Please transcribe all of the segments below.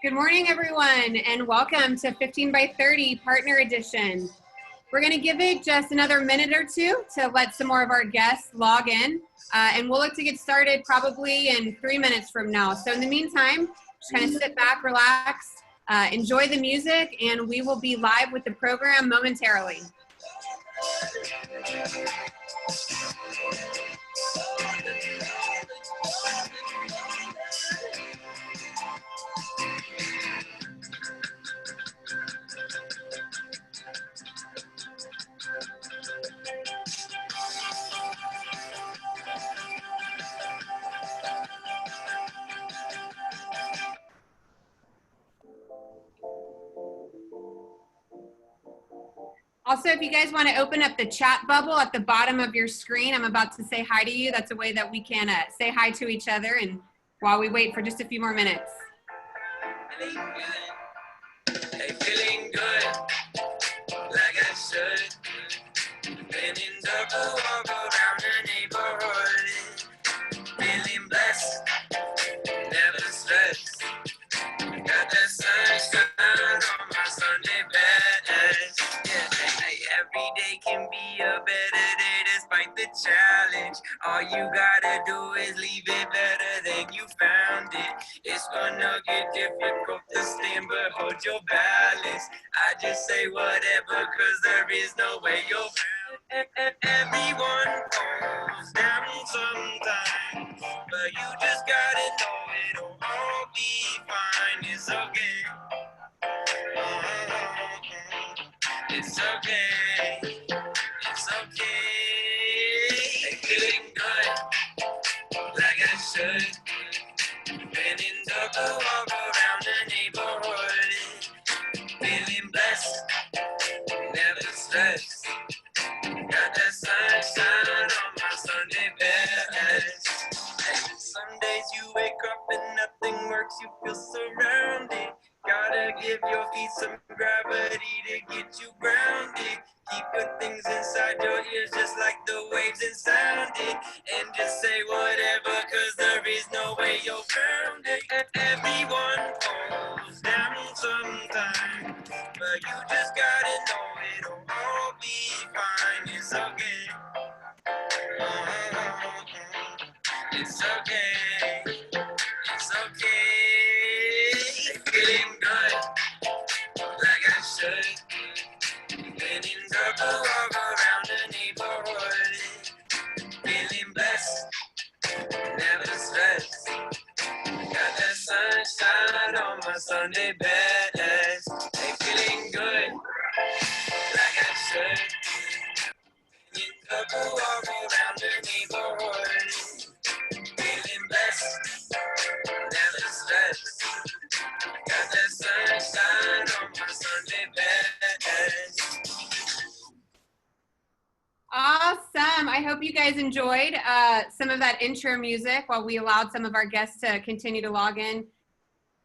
Good morning, everyone, and welcome to 15 by 30 Partner Edition. We're going to give it just another minute or two to let some more of our guests log in, and we'll look to get started probably in 3 minutes from now. So in the meantime, just kind of sit back, relax, enjoy the music, and we will be live with the program momentarily. Also, if you guys want to open up the chat bubble at the bottom of your screen, I'm about to say hi to you. That's a way that we can say hi to each other, and while we wait for just a few more minutes. Feeling good. Hey, feeling good, like I should. Been in double walk around the neighborhood. Feeling blessed, never stressed. Got that sunshine on my Sunday best. Yeah, hey, every day can be a better day despite the challenge. All you gotta do is leave it better than you found it. It's gonna get difficult to stand, but hold your balance. I just say whatever, cause there is no way you'll found. Everyone falls down sometimes, but you just gotta know it'll all be fine. It's okay. It's okay. It's okay. Feeling good, like I should. Been in double walk around the neighborhood. Feeling blessed, never stressed. Got that sunshine on my Sunday best. Some days you wake up and nothing works, you feel surrounded. Gotta give your feet some gravity to get you grounded. Keep good things inside your ears just like the waves and sound it. And just say whatever, cause there is no way you're grounded. Everyone falls down sometimes, but you just gotta know it'll all be fine. It's okay. It's okay. It's okay. Feeling good, like I should. Been in double walk around the neighborhood. Feeling blessed, never stressed. Got that sunshine on my Sunday best. Hey, feeling good, like I should. Been in double walk around the neighborhood. Feeling blessed, never stressed. Got that sunshine on my Sunday best. Awesome. I hope you guys enjoyed some of that intro music while we allowed some of our guests to continue to log in.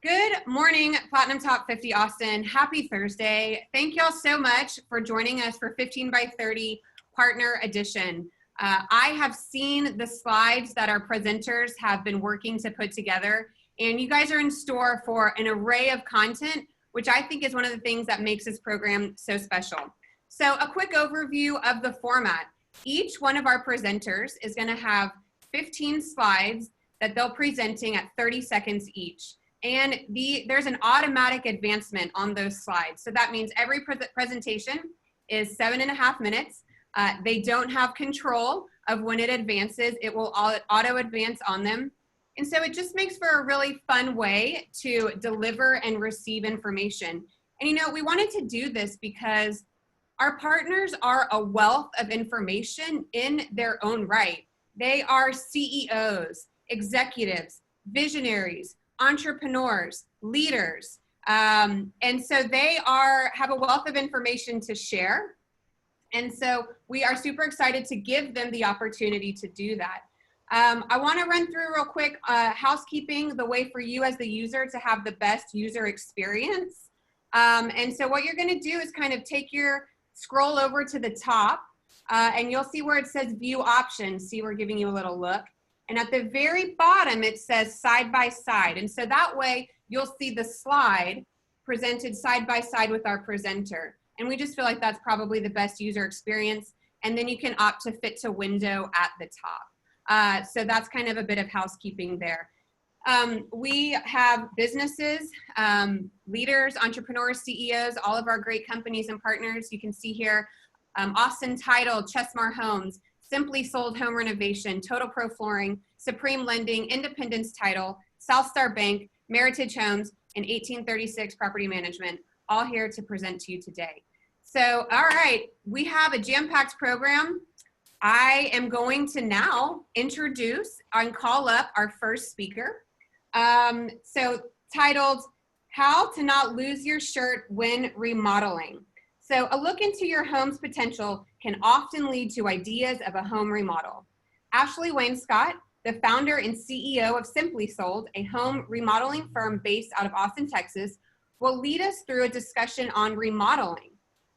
Good morning, Platinum Top 50 Austin. Happy Thursday. Thank y'all so much for joining us for 15 by 30 Partner Edition. I have seen the slides that our presenters have been working to put together, and you guys are in store for an array of content, which I think is one of the things that makes this program so special. So a quick overview of the format. Each one of our presenters is going to have 15 slides that they'll presenting at 30 seconds each. And there's an automatic advancement on those slides. So that means every presentation is 7.5 minutes. They don't have control of when it advances. It will auto advance on them. And so it just makes for a really fun way to deliver and receive information. And you know, we wanted to do this because our partners are a wealth of information in their own right. They are CEOs, executives, visionaries, entrepreneurs, leaders. And so they have a wealth of information to share. And so we are super excited to give them the opportunity to do that. I want to run through real quick housekeeping, the way for you as the user to have the best user experience. And so what you're going to do is kind of scroll over to the top, and you'll see where it says view options. See, we're giving you a little look. And at the very bottom, it says side by side. And so that way you'll see the slide presented side by side with our presenter. And we just feel like that's probably the best user experience. And then you can opt to fit to window at the top. So that's kind of a bit of housekeeping there. We have businesses, leaders, entrepreneurs, CEOs, all of our great companies and partners. You can see here, Austin Title, Chesmar Homes, Simply Sold Home Renovation, Total Pro Flooring, Supreme Lending, Independence Title, Southstar Bank, Meritage Homes, and 1836 Property Management, all here to present to you today. So, all right, we have a jam-packed program. I am going to now introduce and call up our first speaker. So titled, How to Not Lose Your Shirt When Remodeling. So a look into your home's potential can often lead to ideas of a home remodel. Ashley Wainscott, the founder and CEO of Simply Sold, a home remodeling firm based out of Austin, Texas, will lead us through a discussion on remodeling.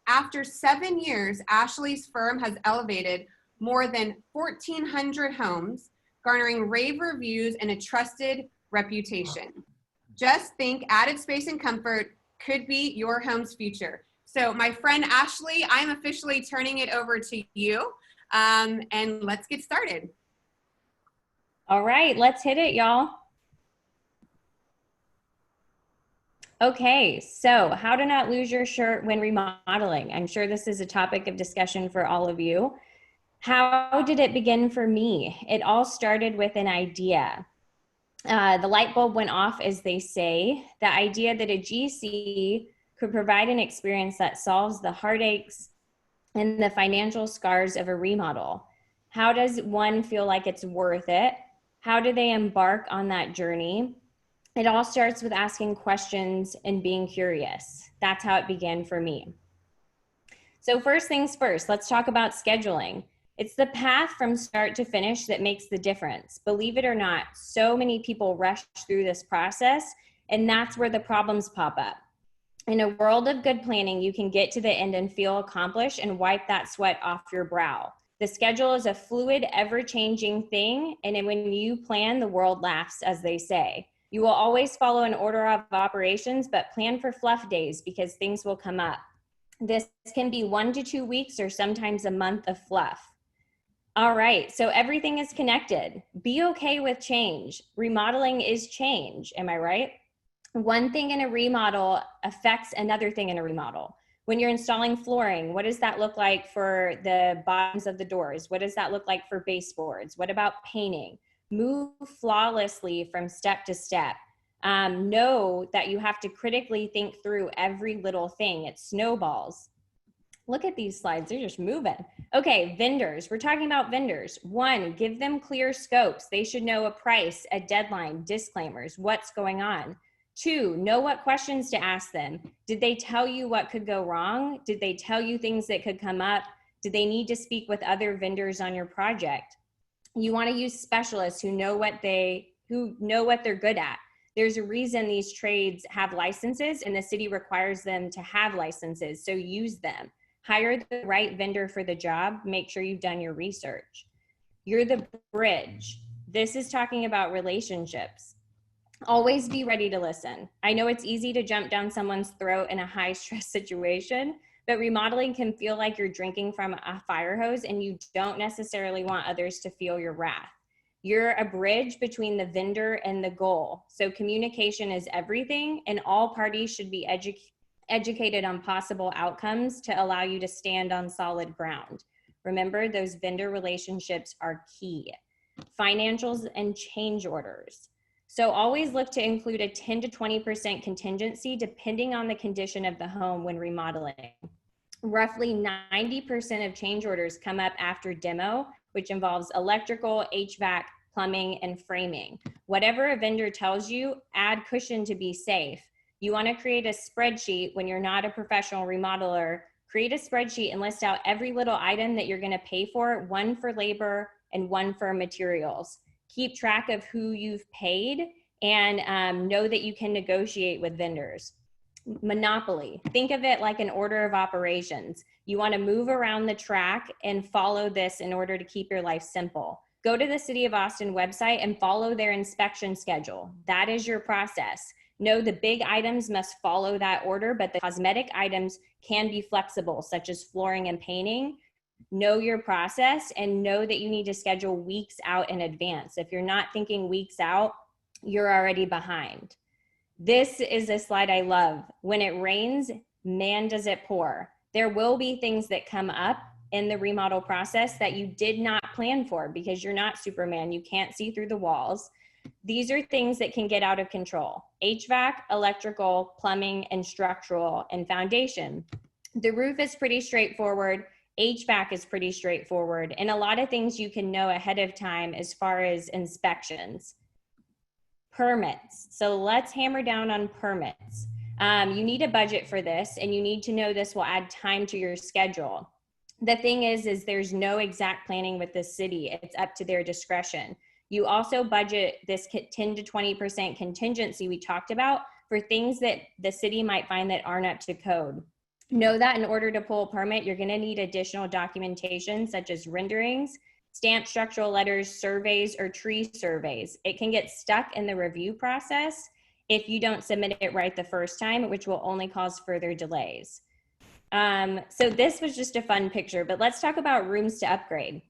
After 7 years, Ashley's firm has elevated more than 1,400 homes, garnering rave reviews and a trusted reputation. Just think, added space and comfort could be your home's future. So my friend Ashley, I'm officially turning it over to you, and let's get started. All right, let's hit it, y'all. Okay, so how to not lose your shirt when remodeling. I'm sure this is a topic of discussion for all of you. How did it begin for me? It all started with an idea. The light bulb went off, as they say. The idea that a GC could provide an experience that solves the heartaches and the financial scars of a remodel. How does one feel like it's worth it? How do they embark on that journey? It all starts with asking questions and being curious. That's how it began for me. So first things first, let's talk about scheduling. It's the path from start to finish that makes the difference. Believe it or not, so many people rush through this process, and that's where the problems pop up. In a world of good planning, you can get to the end and feel accomplished and wipe that sweat off your brow. The schedule is a fluid, ever-changing thing, and when you plan, the world laughs, as they say. You will always follow an order of operations, but plan for fluff days because things will come up. This can be 1 to 2 weeks or sometimes a month of fluff. All right, so everything is connected. Be okay with change. Remodeling is change, am I right? One thing in a remodel affects another thing in a remodel. When you're installing flooring, what does that look like for the bottoms of the doors? What does that look like for baseboards? What about painting? Move flawlessly from step to step. Know that you have to critically think through every little thing. It snowballs. Look at these slides, they're just moving. Okay, vendors, we're talking about vendors. 1, give them clear scopes. They should know a price, a deadline, disclaimers, what's going on. 2, know what questions to ask them. Did they tell you what could go wrong? Did they tell you things that could come up? Did they need to speak with other vendors on your project? You want to use specialists who know what they're good at. There's a reason these trades have licenses and the city requires them to have licenses, so use them. Hire the right vendor for the job. Make sure you've done your research. You're the bridge. This is talking about relationships. Always be ready to listen. I know it's easy to jump down someone's throat in a high stress situation, but remodeling can feel like you're drinking from a fire hose, and you don't necessarily want others to feel your wrath. You're a bridge between the vendor and the goal. So communication is everything, and all parties should be educated on possible outcomes to allow you to stand on solid ground. Remember, those vendor relationships are key. Financials and change orders. So always look to include a 10 to 20% contingency depending on the condition of the home when remodeling. Roughly 90% of change orders come up after demo, which involves electrical, HVAC, plumbing, and framing. Whatever a vendor tells you, add cushion to be safe. You want to create a spreadsheet when you're not a professional remodeler. Create a spreadsheet and list out every little item that you're going to pay for, one for labor and one for materials. Keep track of who you've paid and know that you can negotiate with vendors. Monopoly. Think of it like an order of operations. You want to move around the track and follow this in order to keep your life simple. Go to the City of Austin website and follow their inspection schedule. That is your process. Know the big items must follow that order, but the cosmetic items can be flexible, such as flooring and painting. Know your process and know that you need to schedule weeks out in advance. If you're not thinking weeks out, you're already behind. This is a slide I love. When it rains, man, does it pour. There will be things that come up in the remodel process that you did not plan for because you're not Superman. You can't see through the walls. These are things that can get out of control. HVAC, electrical, plumbing, and structural, and foundation. The roof is pretty straightforward. HVAC is pretty straightforward. And a lot of things you can know ahead of time as far as inspections. Permits. So let's hammer down on permits. You need a budget for this, and you need to know this will add time to your schedule. The thing is there's no exact planning with the city. It's up to their discretion. You also budget this 10 to 20% contingency we talked about for things that the city might find that aren't up to code. Know that in order to pull a permit, you're going to need additional documentation such as renderings, stamped structural letters, surveys, or tree surveys. It can get stuck in the review process if you don't submit it right the first time, which will only cause further delays. So this was just a fun picture, but let's talk about rooms to upgrade.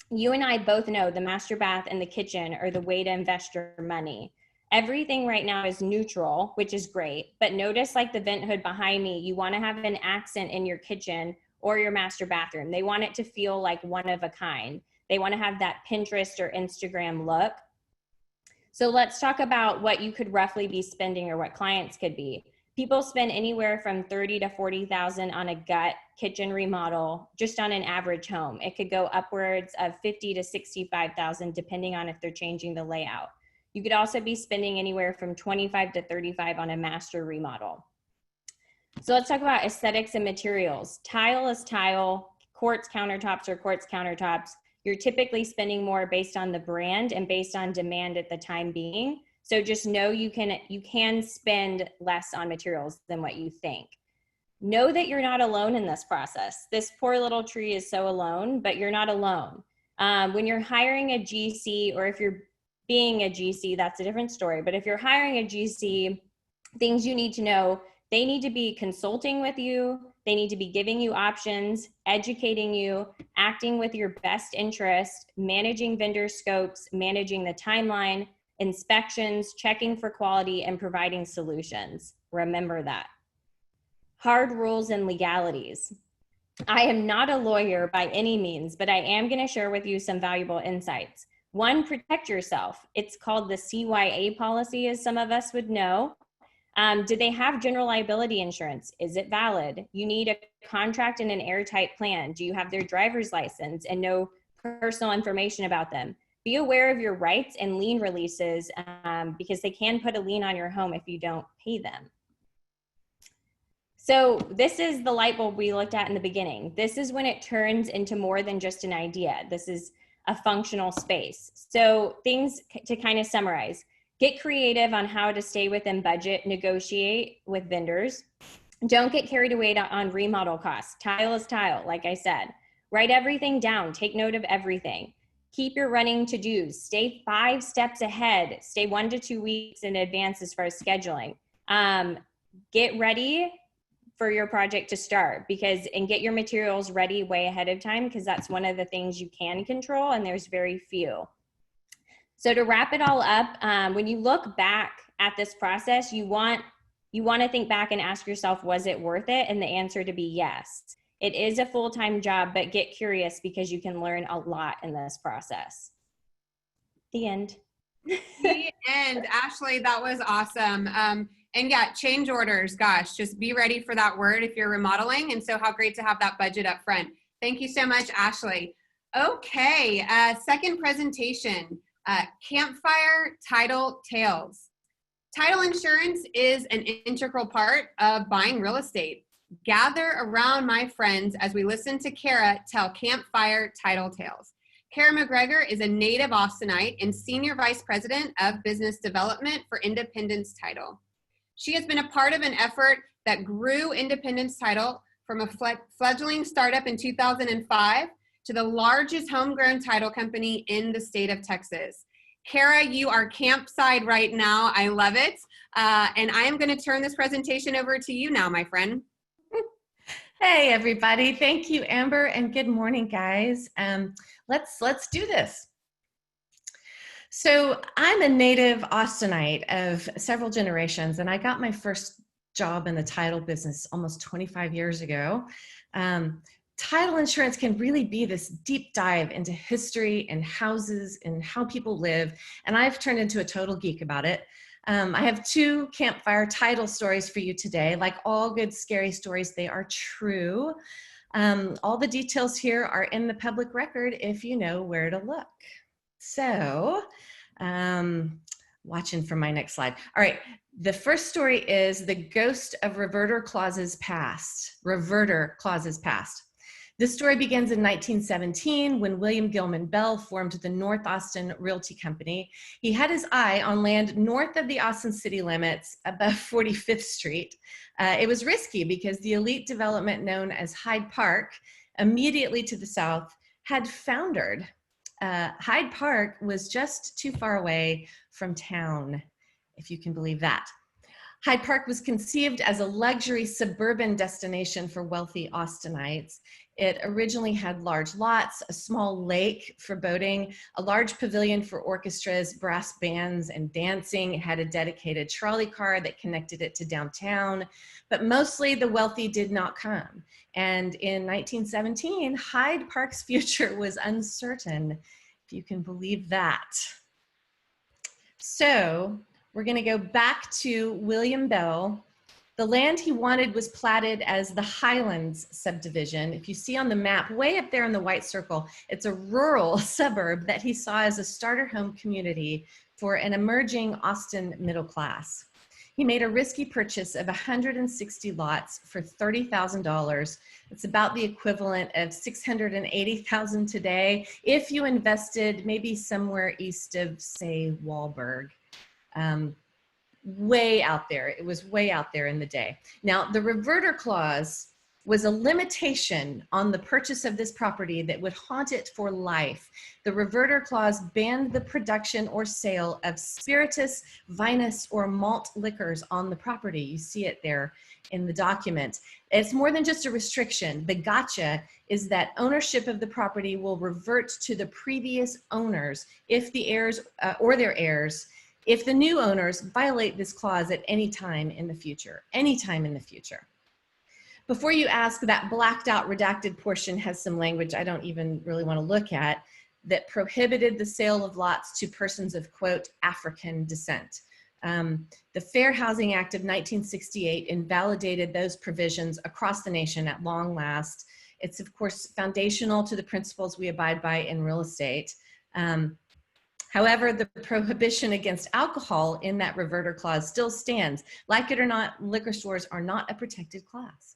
You and I both know the master bath and the kitchen are the way to invest your money. Everything right now is neutral, which is great, but notice like the vent hood behind me, you want to have an accent in your kitchen or your master bathroom. They want it to feel like one of a kind. They want to have that Pinterest or Instagram look. So let's talk about what you could roughly be spending or what clients could be. People spend anywhere from $30,000 to $40,000 on a gut kitchen remodel, just on an average home. It could go upwards of $50,000 to $65,000, depending on if they're changing the layout. You could also be spending anywhere from $25,000 to $35,000 on a master remodel. So let's talk about aesthetics and materials. Tile is tile, quartz countertops are quartz countertops. You're typically spending more based on the brand and based on demand at the time being. So just know you can spend less on materials than what you think. Know that you're not alone in this process. This poor little tree is so alone, but you're not alone. When you're hiring a GC, or if you're being a GC, that's a different story. But if you're hiring a GC, things you need to know, they need to be consulting with you. They need to be giving you options, educating you, acting with your best interest, managing vendor scopes, managing the timeline, inspections, checking for quality, and providing solutions. Remember that. Hard rules and legalities. I am not a lawyer by any means, but I am going to share with you some valuable insights. One, protect yourself. It's called the CYA policy, as some of us would know. Do they have general liability insurance? Is it valid? You need a contract and an airtight plan. Do you have their driver's license and no personal information about them? Be aware of your rights and lien releases because they can put a lien on your home if you don't pay them. So this is the light bulb we looked at in the beginning. This is when it turns into more than just an idea. This is a functional space. So things to kind of summarize. Get creative on how to stay within budget, negotiate with vendors. Don't get carried away on remodel costs. Tile is tile, like I said. Write everything down. Take note of everything. Keep your running to-dos. Stay 5 steps ahead. Stay 1 to 2 weeks in advance as far as scheduling. Get ready for your project to start, and get your materials ready way ahead of time, because that's one of the things you can control, and there's very few. So to wrap it all up, when you look back at this process, you want to think back and ask yourself, was it worth it? And the answer to be yes. It is a full-time job, but get curious, because you can learn a lot in this process. The end. The end. Ashley, that was awesome. And yeah, change orders, gosh, just be ready for that word if you're remodeling. And so how great to have that budget up front. Thank you so much, Ashley. Okay, second presentation, Campfire Title Tales. Title insurance is an integral part of buying real estate. Gather around, my friends, as we listen to Kara tell Campfire Title Tales. Kara McGregor is a native Austinite and Senior Vice President of Business Development for Independence Title. She has been a part of an effort that grew Independence Title from a fledgling startup in 2005 to the largest homegrown title company in the state of Texas. Kara, you are campside right now. I love it. And I am going to turn this presentation over to you now, my friend. Hey, everybody. Thank you, Amber, and good morning, guys. Let's do this. So I'm a native Austinite of several generations, and I got my first job in the title business almost 25 years ago. Title insurance can really be this deep dive into history and houses and how people live, and I've turned into a total geek about it. I have two campfire title stories for you today. Like all good scary stories, they are true. All the details here are in the public record if you know where to look. So, watching for my next slide. All right, the first story is the ghost of reverter clauses past. Reverter clauses past. This story begins in 1917 when William Gilman Bell formed the North Austin Realty Company. He had his eye on land north of the Austin city limits above 45th Street. It was risky because the elite development known as Hyde Park, immediately to the south, had foundered. Hyde Park was just too far away from town, if you can believe that. Hyde Park was conceived as a luxury suburban destination for wealthy Austinites. It originally had large lots, a small lake for boating, a large pavilion for orchestras, brass bands, and dancing. It had a dedicated trolley car that connected it to downtown, but mostly the wealthy did not come. And in 1917, Hyde Park's future was uncertain, if you can believe that. So we're going to go back to William Bell. The land he wanted was platted as the Highlands subdivision. If you see on the map, way up there in the white circle, it's a rural suburb that he saw as a starter home community for an emerging Austin middle class. He made a risky purchase of 160 lots for $30,000. It's about the equivalent of $680,000 today if you invested maybe somewhere east of, say, Wahlberg. Way out there. It was way out there in the day. Now, the reverter clause was a limitation on the purchase of this property that would haunt it for life. The reverter clause banned the production or sale of spirituous, vinous, or malt liquors on the property. You see it there in the document. It's more than just a restriction. The gotcha is that ownership of the property will revert to the previous owners if the heirs or their heirs, if the new owners violate this clause at any time in the future, anytime in the future. Before you ask, that blacked out redacted portion has some language I don't even really want to look at that prohibited the sale of lots to persons of, quote, African descent. The Fair Housing Act of 1968 invalidated those provisions across the nation at long last. It's, of course, foundational to the principles we abide by in real estate. However, the prohibition against alcohol in that reverter clause still stands. Like it or not, liquor stores are not a protected class.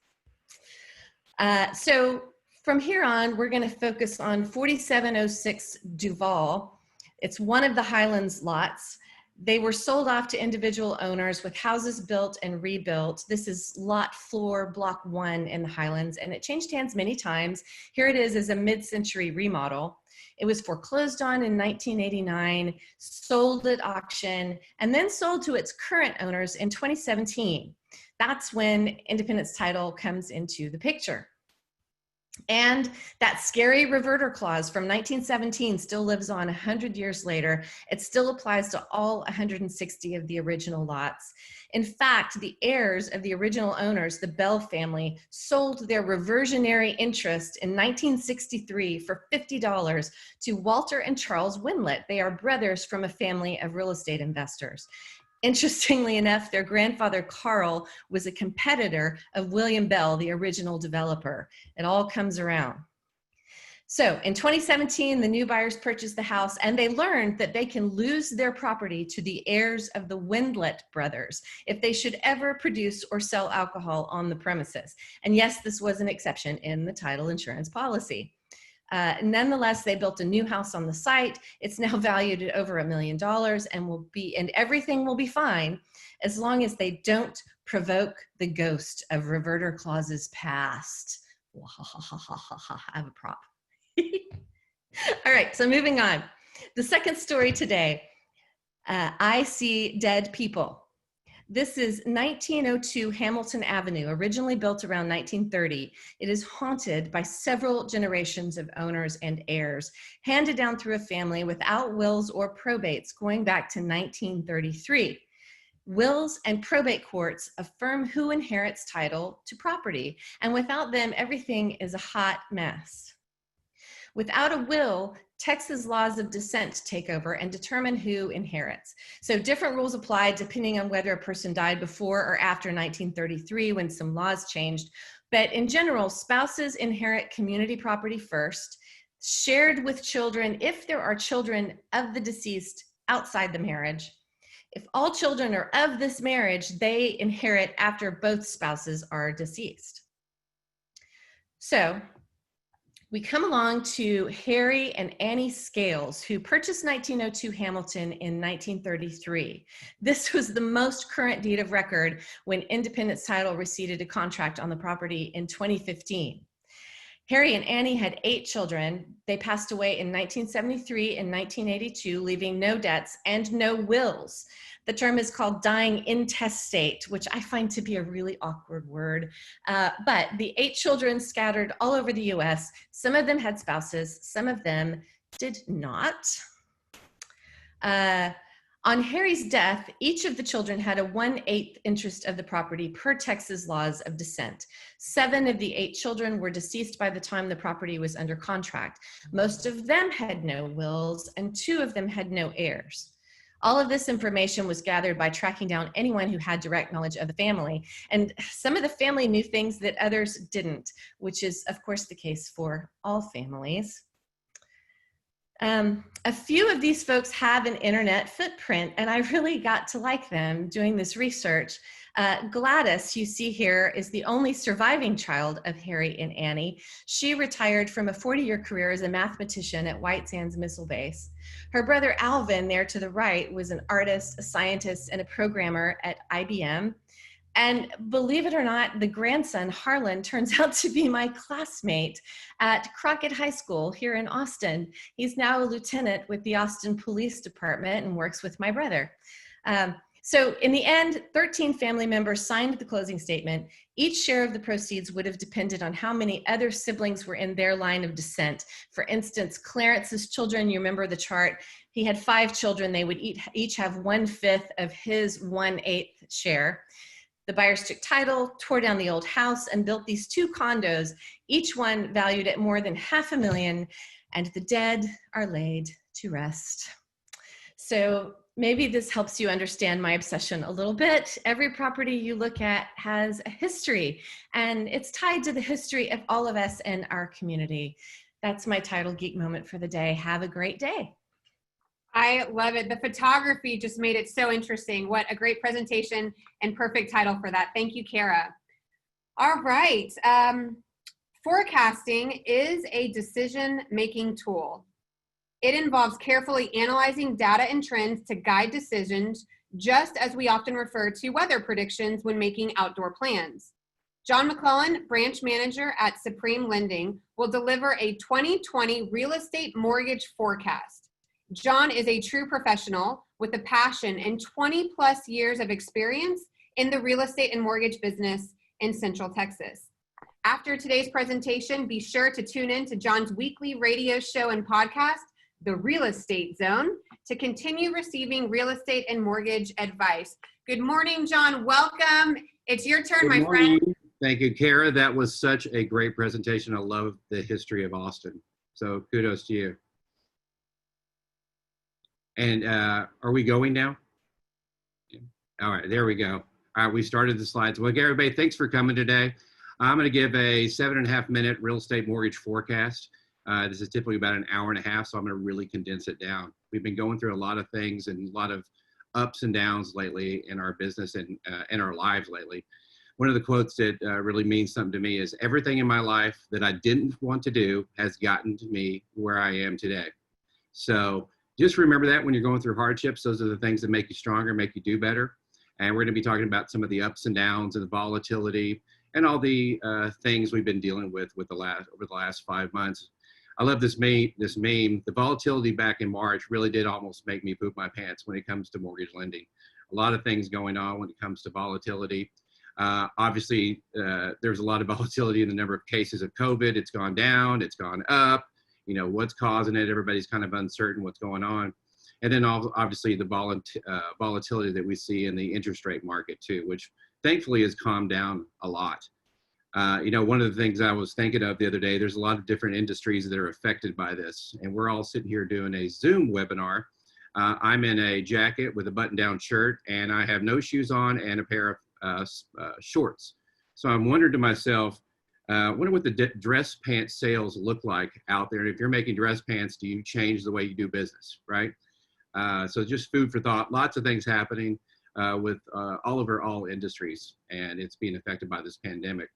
So from here on, we're going to focus on 4706 Duval. It's one of the Highlands lots. They were sold off to individual owners with houses built and rebuilt. This is lot floor block 1 in the Highlands, and it changed hands many times. Here it is as a mid-century remodel. It was foreclosed on in 1989, sold at auction, and then sold to its current owners in 2017. that's when independence title comes into the picture. And that scary reverter clause from 1917 still lives on 100 years later. It still applies to all 160 of the original lots. In fact, the heirs of the original owners, the Bell family, sold their reversionary interest in 1963 for $50 to Walter and Charles Winlett. They are brothers from a family of real estate investors. Interestingly enough, their grandfather, Carl, was a competitor of William Bell, the original developer. It all comes around. So in 2017, the new buyers purchased the house, and they learned that they can lose their property to the heirs of the Winlett brothers if they should ever produce or sell alcohol on the premises. And yes, this was an exception in the title insurance policy. Nonetheless, they built a new house on the site. It's now valued at over $1 million and everything will be fine as long as they don't provoke the ghost of reverter clauses past. I have a prop. All right, so moving on. The second story today, I see dead people. This is 1902 Hamilton Avenue, originally built around 1930. It is haunted by several generations of owners and heirs, handed down through a family without wills or probates going back to 1933. Wills and probate courts affirm who inherits title to property, and without them, everything is a hot mess. Without a will, Texas laws of descent take over and determine who inherits. So different rules apply depending on whether a person died before or after 1933 when some laws changed. But in general, spouses inherit community property first, shared with children if there are children of the deceased outside the marriage. If all children are of this marriage, they inherit after both spouses are deceased. So we come along to Harry and Annie Scales, who purchased 1902 Hamilton in 1933. This was the most current deed of record when Independence Title receded a contract on the property in 2015. Harry and Annie had 8 children. They passed away in 1973 and 1982, leaving no debts and no wills. The term is called dying intestate, which I find to be a really awkward word. But the 8 children scattered all over the US. Some of them had spouses, some of them did not. On Harry's death, each of the children had a 1/8 interest of the property per Texas laws of descent. 7 of the 8 children were deceased by the time the property was under contract. Most of them had no wills, and 2 of them had no heirs. All of this information was gathered by tracking down anyone who had direct knowledge of the family. And some of the family knew things that others didn't, which is, of course, the case for all families. A few of these folks have an internet footprint, and I really got to like them doing this research. Gladys, you see here, is the only surviving child of Harry and Annie. She retired from a 40-year career as a mathematician at White Sands Missile Base. Her brother Alvin, there to the right, was an artist, a scientist, and a programmer at IBM. And believe it or not, the grandson, Harlan, turns out to be my classmate at Crockett High School here in Austin. He's now a lieutenant with the Austin Police Department and works with my brother. So in the end, 13 family members signed the closing statement. Each share of the proceeds would have depended on how many other siblings were in their line of descent. For instance, Clarence's children, you remember the chart, he had 5 children. They would each have 1/5 of his 1/8 share. The buyers took title, tore down the old house, and built these 2 condos, each one valued at more than $500,000, and the dead are laid to rest. So maybe this helps you understand my obsession a little bit. Every property you look at has a history, and it's tied to the history of all of us and our community. That's my title geek moment for the day. Have a great day. I love it. The photography just made it so interesting. What a great presentation and perfect title for that. Thank you, Kara. All right. Forecasting is a decision-making tool. It involves carefully analyzing data and trends to guide decisions, just as we often refer to weather predictions when making outdoor plans. John McClellan, branch manager at Supreme Lending, will deliver a 2020 real estate mortgage forecast. John is a true professional with a passion and 20+ years of experience in the real estate and mortgage business in Central Texas. After today's presentation, be sure to tune in to John's weekly radio show and podcast, The Real Estate Zone, to continue receiving real estate and mortgage advice. Good morning, John. Welcome. It's your turn, my friend. Thank you, Kara. That was such a great presentation. I love the history of Austin. So kudos to you. And are we going now? All right, there we go. All right, we started the slides. Well, everybody, thanks for coming today. I'm going to give a 7.5-minute real estate mortgage forecast. This is typically about an hour and a half, so I'm going to really condense it down. We've been going through a lot of things and a lot of ups and downs lately in our business and in our lives lately. One of the quotes that really means something to me is, everything in my life that I didn't want to do has gotten to me where I am today. So just remember that when you're going through hardships, those are the things that make you stronger, make you do better. And we're going to be talking about some of the ups and downs and the volatility and all the things we've been dealing with over the last 5 months. I love this meme. The volatility back in March really did almost make me poop my pants when it comes to mortgage lending. A lot of things going on when it comes to volatility. Obviously, there's a lot of volatility in the number of cases of COVID. It's gone down, it's gone up. You know, what's causing it? Everybody's kind of uncertain what's going on. And then obviously the volatility that we see in the interest rate market too, which thankfully has calmed down a lot. You know, one of the things I was thinking of the other day, there's a lot of different industries that are affected by this. And we're all sitting here doing a Zoom webinar. I'm in a jacket with a button-down shirt, and I have no shoes on and a pair of shorts. So I'm wondering to myself, wonder what the dress pants sales look like out there. And if you're making dress pants, do you change the way you do business, right? So just food for thought. Lots of things happening with all industries, and it's being affected by this pandemic.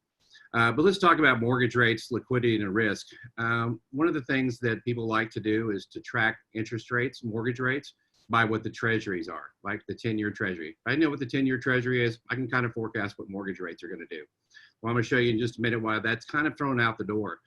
But let's talk about mortgage rates, liquidity, and risk. One of the things that people like to do is to track interest rates, mortgage rates, by what the treasuries are, like the 10-year treasury. If I know what the 10-year treasury is, I can kind of forecast what mortgage rates are going to do. Well, I'm going to show you in just a minute why that's kind of thrown out the door.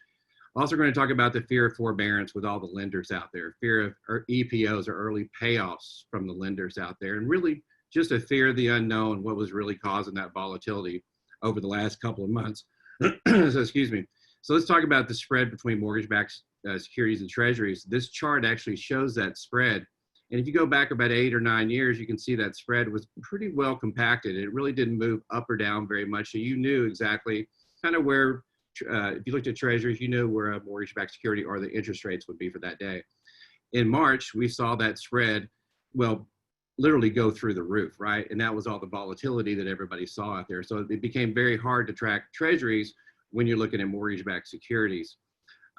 Also going to talk about the fear of forbearance with all the lenders out there, fear of EPOs or early payoffs from the lenders out there, and really just a fear of the unknown, what was really causing that volatility over the last couple of months. So excuse me. So let's talk about the spread between mortgage-backed securities and treasuries. This chart actually shows that spread. And if you go back about 8 or 9 years, you can see that spread was pretty well compacted. It really didn't move up or down very much. So you knew exactly kind of where, if you looked at treasuries, you knew where a mortgage-backed security or the interest rates would be for that day. In March, we saw that spread, well, literally go through the roof, right? And that was all the volatility that everybody saw out there. So it became very hard to track treasuries when you're looking at mortgage-backed securities.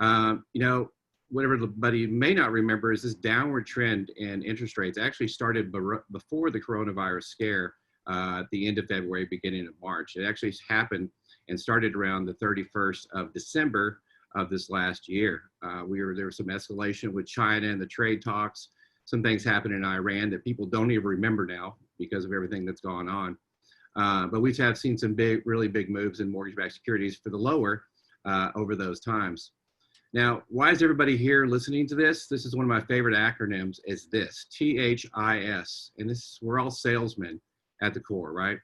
You know, what everybody may not remember is this downward trend in interest rates actually started before the coronavirus scare at the end of February, beginning of March. It actually happened and started around the 31st of December of this last year. There was some escalation with China and the trade talks. Some things happened in Iran that people don't even remember now because of everything that's gone on. But we have seen some really big moves in mortgage-backed securities for the lower over those times. Now, why is everybody here listening to this? This is one of my favorite acronyms, is this, THIS. And we're all salesmen at the core, right?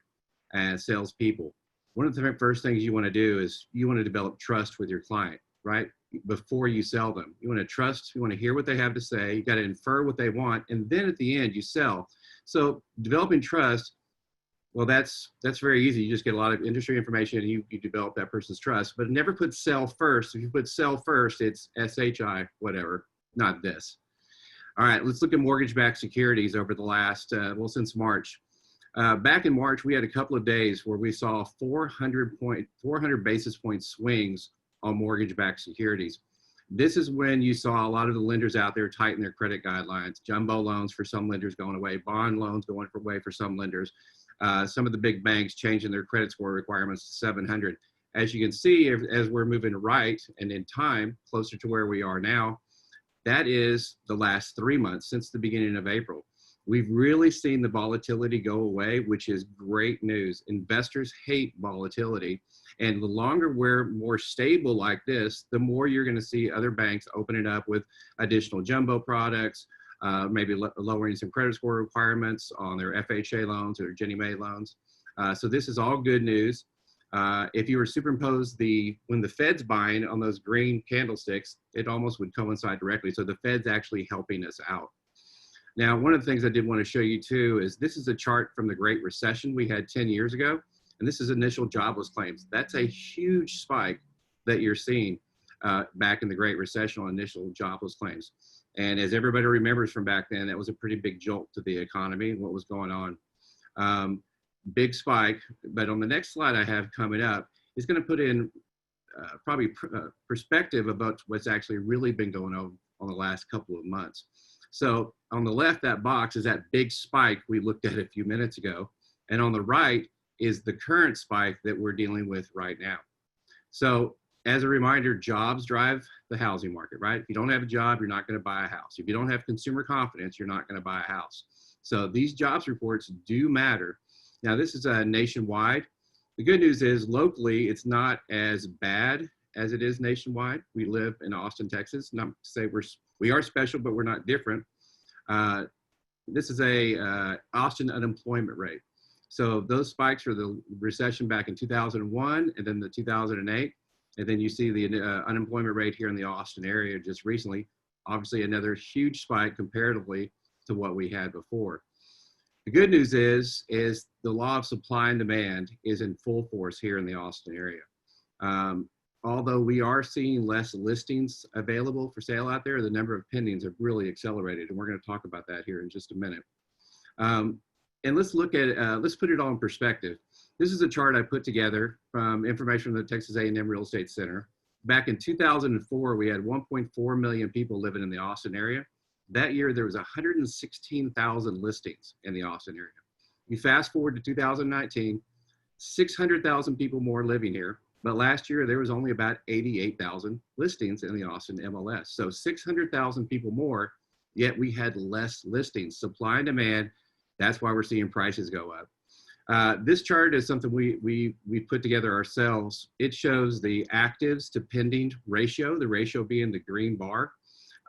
And salespeople. One of the first things you want to do is you want to develop trust with your client, right? Before you sell them. You want to trust, you want to hear what they have to say, you got to infer what they want, and then at the end you sell. So developing trust, well, that's very easy. You just get a lot of industry information and you develop that person's trust, but never put sell first. If you put sell first, it's SHI, whatever, not this. All right, let's look at mortgage-backed securities over the last, well, since March. Back in March, we had a couple of days where we saw 400 basis point swings on mortgage-backed securities. This is when you saw a lot of the lenders out there tighten their credit guidelines, jumbo loans for some lenders going away, bond loans going away for some lenders. Some of the big banks changing their credit score requirements to 700. As you can see, as we're moving right and in time, closer to where we are now, that is the last 3 months since the beginning of April. We've really seen the volatility go away, which is great news. Investors hate volatility. And the longer we're more stable like this, the more you're going to see other banks open it up with additional jumbo products, maybe lowering some credit score requirements on their FHA loans or Ginnie Mae loans. So this is all good news. If you were superimpose when the Fed's buying on those green candlesticks, it almost would coincide directly. So the Fed's actually helping us out. Now, one of the things I did want to show you too is this is a chart from the Great Recession we had 10 years ago. And this is initial jobless claims. That's a huge spike that you're seeing back in the Great Recession on initial jobless claims. And as everybody remembers from back then, that was a pretty big jolt to the economy and what was going on. Big spike. But on the next slide I have coming up is going to put in perspective about what's actually really been going on the last couple of months. So on the left, that box is that big spike we looked at a few minutes ago. And on the right is the current spike that we're dealing with right now. So as a reminder, jobs drive the housing market, right? If you don't have a job, you're not going to buy a house. If you don't have consumer confidence, you're not going to buy a house. So these jobs reports do matter. Now, this is nationwide. The good news is locally, it's not as bad as it is nationwide. We live in Austin, Texas. Not to say we are special, but we're not different. This is a Austin unemployment rate. So those spikes are the recession back in 2001 and then the 2008. And then you see the unemployment rate here in the Austin area just recently. Obviously another huge spike comparatively to what we had before. The good news is the law of supply and demand is in full force here in the Austin area. Although we are seeing less listings available for sale out there, the number of pendings have really accelerated. And we're going to talk about that here in just a minute. And let's look at, let's put it all in perspective. This is a chart I put together from information from the Texas A&M Real Estate Center. Back in 2004, we had 1.4 million people living in the Austin area. That year, there was 116,000 listings in the Austin area. You fast forward to 2019, 600,000 people more living here. But last year, there was only about 88,000 listings in the Austin MLS. So 600,000 people more, yet we had less listings. Supply and demand, that's why we're seeing prices go up. This chart is something we put together ourselves. It shows the actives to pending ratio, the ratio being the green bar.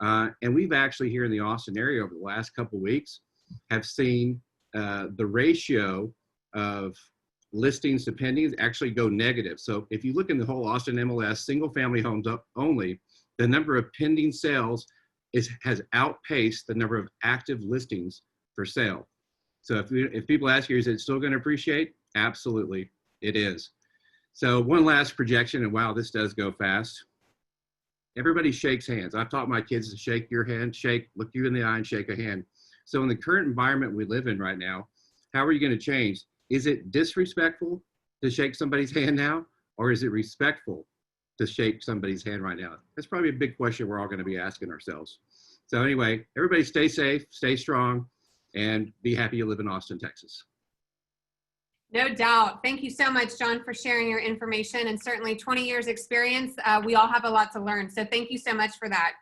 And we've actually here in the Austin area over the last couple of weeks have seen the ratio of listings to pendings actually go negative. So if you look in the whole Austin MLS, single family homes up only, the number of pending sales has outpaced the number of active listings for sale. So if people ask you, is it still going to appreciate? Absolutely, it is. So one last projection, and wow, this does go fast. Everybody shakes hands. I've taught my kids to shake your hand, look you in the eye and shake a hand. So in the current environment we live in right now, how are you going to change? Is it disrespectful to shake somebody's hand now? Or is it respectful to shake somebody's hand right now? That's probably a big question we're all going to be asking ourselves. So anyway, everybody stay safe, stay strong, and be happy you live in Austin, Texas. No doubt. Thank you so much, John, for sharing your information, and certainly 20 years experience. We all have a lot to learn. So thank you so much for that.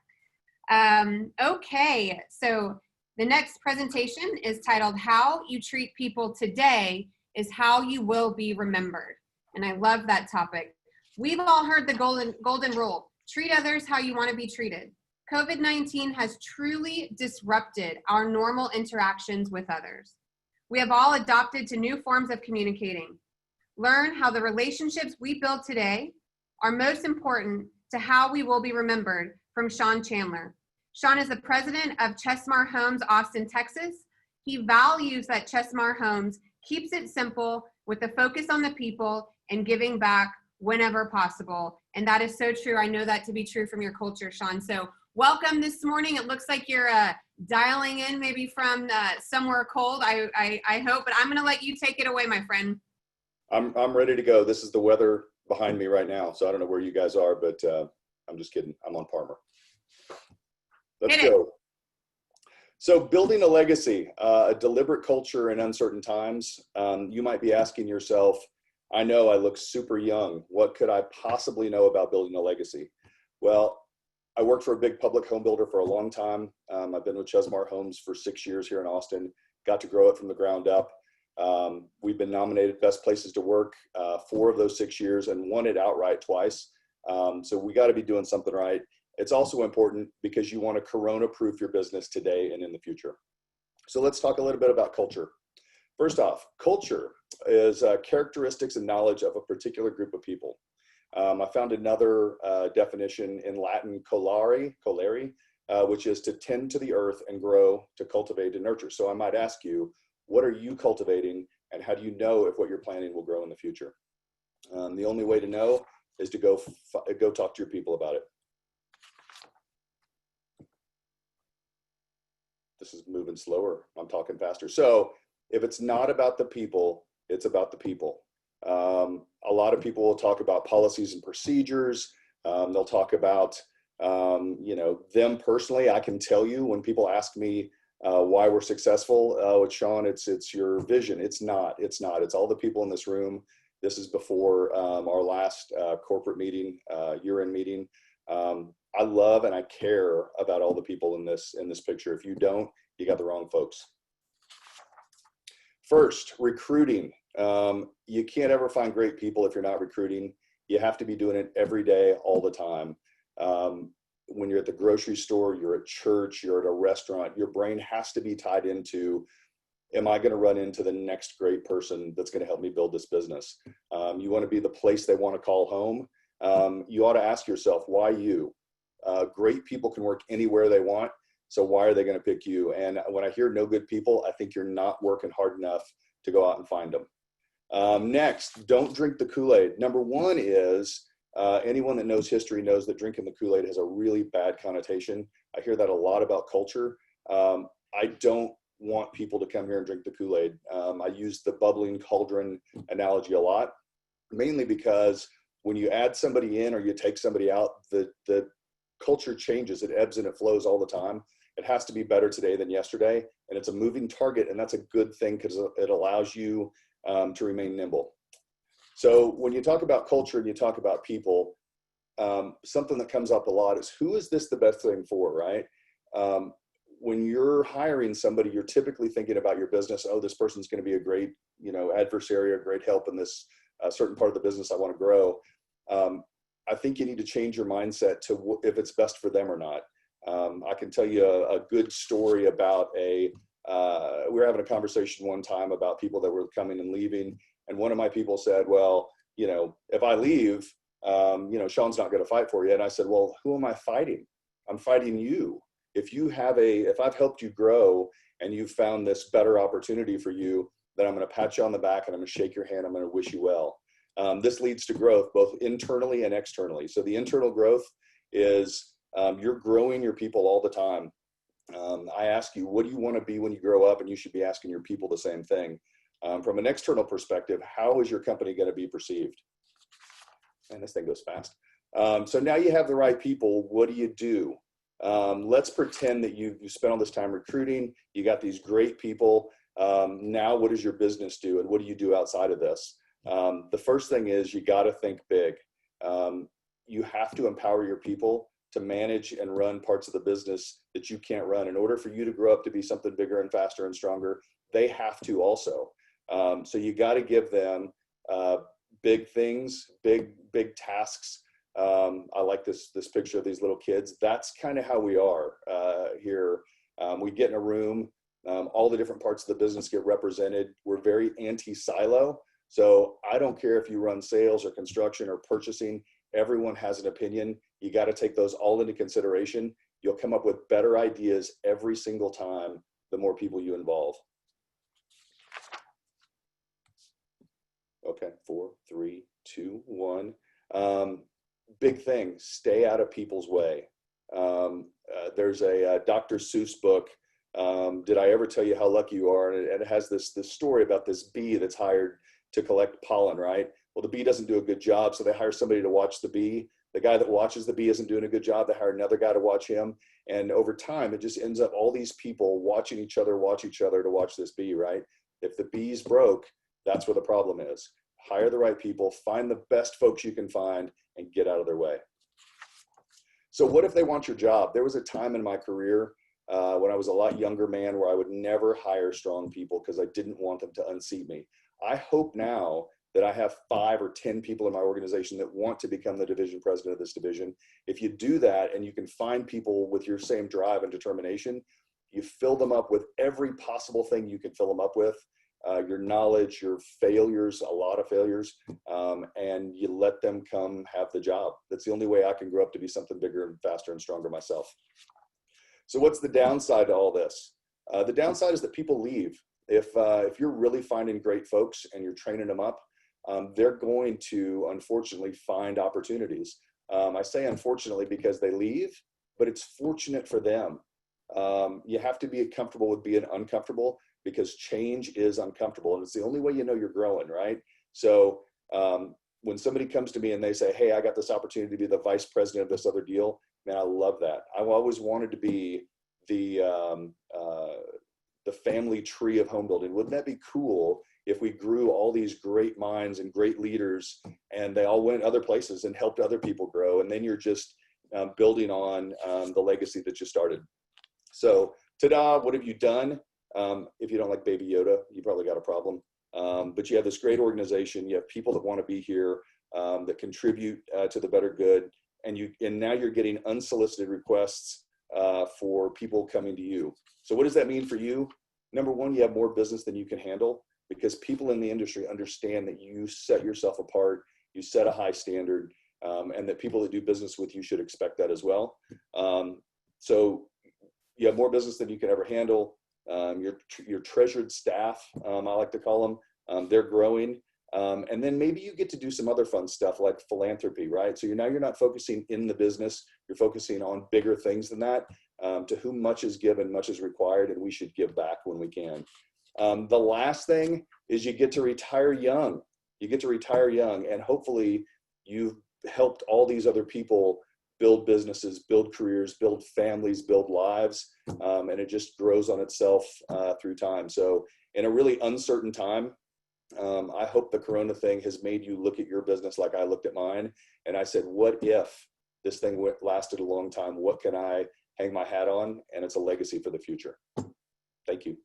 Okay, so the next presentation is titled How You Treat People Today is How You Will Be Remembered. And I love that topic. We've all heard the golden rule, treat others how you want to be treated. COVID-19 has truly disrupted our normal interactions with others. We have all adopted to new forms of communicating. Learn how the relationships we build today are most important to how we will be remembered from Sean Chandler. Sean is the president of Chesmar Homes, Austin, Texas. He values that Chesmar Homes keeps it simple with the focus on the people and giving back whenever possible. And that is so true. I know that to be true from your culture, Sean. So welcome this morning. It looks like you're dialing in maybe from somewhere cold, I hope, but I'm going to let you take it away, my friend. I'm ready to go. This is the weather behind me right now, so I don't know where you guys are, but I'm just kidding. I'm on Parmer. Let's go. So building a legacy, a deliberate culture in uncertain times. You might be asking yourself, I know I look super young. What could I possibly know about building a legacy? Well, I worked for a big public home builder for a long time. I've been with Chesmar Homes for 6 years here in Austin, got to grow it from the ground up. We've been nominated Best Places to Work 4 of those 6 years and won it outright twice. So we got to be doing something right. It's also important because you want to corona-proof your business today and in the future. So let's talk a little bit about culture. First off, culture is characteristics and knowledge of a particular group of people. I found another definition in Latin, colare, which is to tend to the earth and grow, to cultivate and nurture. So I might ask you, what are you cultivating, and how do you know if what you're planting will grow in the future? The only way to know is to go talk to your people about it. This is moving slower. I'm talking faster. So if it's not about the people, it's about the people. A lot of people will talk about policies and procedures. They'll talk about, them personally. I can tell you when people ask me why we're successful, with Sean, it's your vision. It's not. It's all the people in this room. This is before our last corporate meeting, year-end meeting. I love and I care about all the people in this picture. If you don't, you got the wrong folks. First, recruiting. You can't ever find great people if you're not recruiting. You have to be doing it every day, all the time. When you're at the grocery store, you're at church, you're at a restaurant, your brain has to be tied into, am I going to run into the next great person that's going to help me build this business? You want to be the place they want to call home. You ought to ask yourself, why you? Great people can work anywhere they want. So why are they going to pick you? And when I hear no good people, I think you're not working hard enough to go out and find them. Next, don't drink the Kool-Aid. Number one is, anyone that knows history knows that drinking the Kool-Aid has a really bad connotation. I hear that a lot about culture. I don't want people to come here and drink the Kool-Aid. I use the bubbling cauldron analogy a lot, mainly because when you add somebody in or you take somebody out, the culture changes. It ebbs and it flows all the time. It has to be better today than yesterday. And it's a moving target. And that's a good thing because it allows you to remain nimble. So when you talk about culture and you talk about people, something that comes up a lot is, who is this the best thing for, right? When you're hiring somebody, you're typically thinking about your business. Oh, this person's going to be a great, adversary or great help in this certain part of the business I want to grow. I think you need to change your mindset to if it's best for them or not. I can tell you a good story about we were having a conversation one time about people that were coming and leaving. And one of my people said, well, if I leave, Sean's not going to fight for you. And I said, well, who am I fighting? I'm fighting you. If I've helped you grow and you've found this better opportunity for you, then I'm going to pat you on the back and I'm going to shake your hand. I'm going to wish you well. This leads to growth, both internally and externally. So the internal growth is you're growing your people all the time. I ask you, what do you want to be when you grow up? And you should be asking your people the same thing. From an external perspective, how is your company going to be perceived? And this thing goes fast. So now you have the right people. What do? Let's pretend that you spent all this time recruiting. You got these great people. Now what does your business do? And what do you do outside of this? The first thing is you got to think big. You have to empower your people to manage and run parts of the business that you can't run. In order for you to grow up to be something bigger and faster and stronger, they have to also. So you got to give them big things, big tasks. I like this picture of these little kids. That's kind of how we are here. We get in a room, all the different parts of the business get represented. We're very anti-silo. So I don't care if you run sales or construction or purchasing, everyone has an opinion. You got to take those all into consideration. You'll come up with better ideas every single time, the more people you involve. Okay, 4, 3, 2, 1. Big thing, stay out of people's way. There's a Dr. Seuss book, Did I Ever Tell You How Lucky You Are? And it has this story about this bee that's hired to collect pollen, right? Well, the bee doesn't do a good job, so they hire somebody to watch the bee. The guy that watches the bee isn't doing a good job. They hire another guy to watch him. And over time, it just ends up all these people watching each other to watch this bee, right? If the bee's broke, that's where the problem is. Hire the right people, find the best folks you can find, and get out of their way. So what if they want your job? There was a time in my career when I was a lot younger man where I would never hire strong people because I didn't want them to unseat me. I hope now that I have 5 or 10 people in my organization that want to become the division president of this division. If you do that and you can find people with your same drive and determination, you fill them up with every possible thing you can fill them up with, your knowledge, your failures, a lot of failures, and you let them come have the job. That's the only way I can grow up to be something bigger and faster and stronger myself. So what's the downside to all this? The downside is that people leave. If you're really finding great folks and you're training them up, they're going to, unfortunately, find opportunities. I say unfortunately because they leave, but it's fortunate for them. You have to be comfortable with being uncomfortable, because change is uncomfortable, and it's the only way you know you're growing, right? So when somebody comes to me and they say, hey, I got this opportunity to be the vice president of this other deal, man, I love that. I've always wanted to be the family tree of home building. Wouldn't that be cool if we grew all these great minds and great leaders, and they all went other places and helped other people grow, and then you're just building on the legacy that you started. So, ta-da, what have you done? If you don't like Baby Yoda, you probably got a problem. But you have this great organization. You have people that want to be here, that contribute to the better good. And now you're getting unsolicited requests for people coming to you. So what does that mean for you? Number one, you have more business than you can handle, because people in the industry understand that you set yourself apart, you set a high standard, and that people that do business with you should expect that as well. So you have more business than you can ever handle. Your treasured staff, I like to call them, they're growing. And then maybe you get to do some other fun stuff like philanthropy, right? So you're not focusing in the business, you're focusing on bigger things than that. To whom much is given, much is required, and we should give back when we can. The last thing is you get to retire young. You get to retire young, and hopefully you've helped all these other people build businesses, build careers, build families, build lives, and it just grows on itself through time. So in a really uncertain time, I hope the Corona thing has made you look at your business like I looked at mine. And I said, what if this thing lasted a long time? What can I hang my hat on? And it's a legacy for the future. Thank you.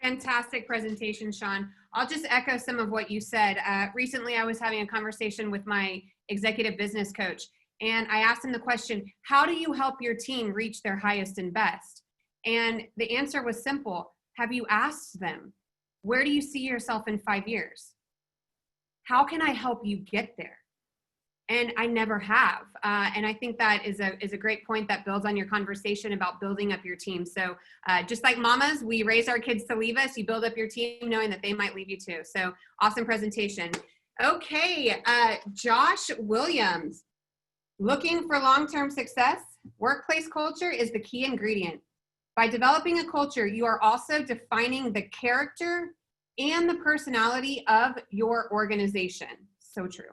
Fantastic presentation, Sean. I'll just echo some of what you said. Recently, I was having a conversation with my executive business coach, and I asked him the question, how do you help your team reach their highest and best? And the answer was simple. Have you asked them, where do you see yourself in 5 years? How can I help you get there? And I never have. And I think that is a great point that builds on your conversation about building up your team. So just like mamas, we raise our kids to leave us. You build up your team knowing that they might leave you too. So awesome presentation. Okay, Josh Williams. Looking for long-term success? Workplace culture is the key ingredient. By developing a culture, you are also defining the character and the personality of your organization. So true.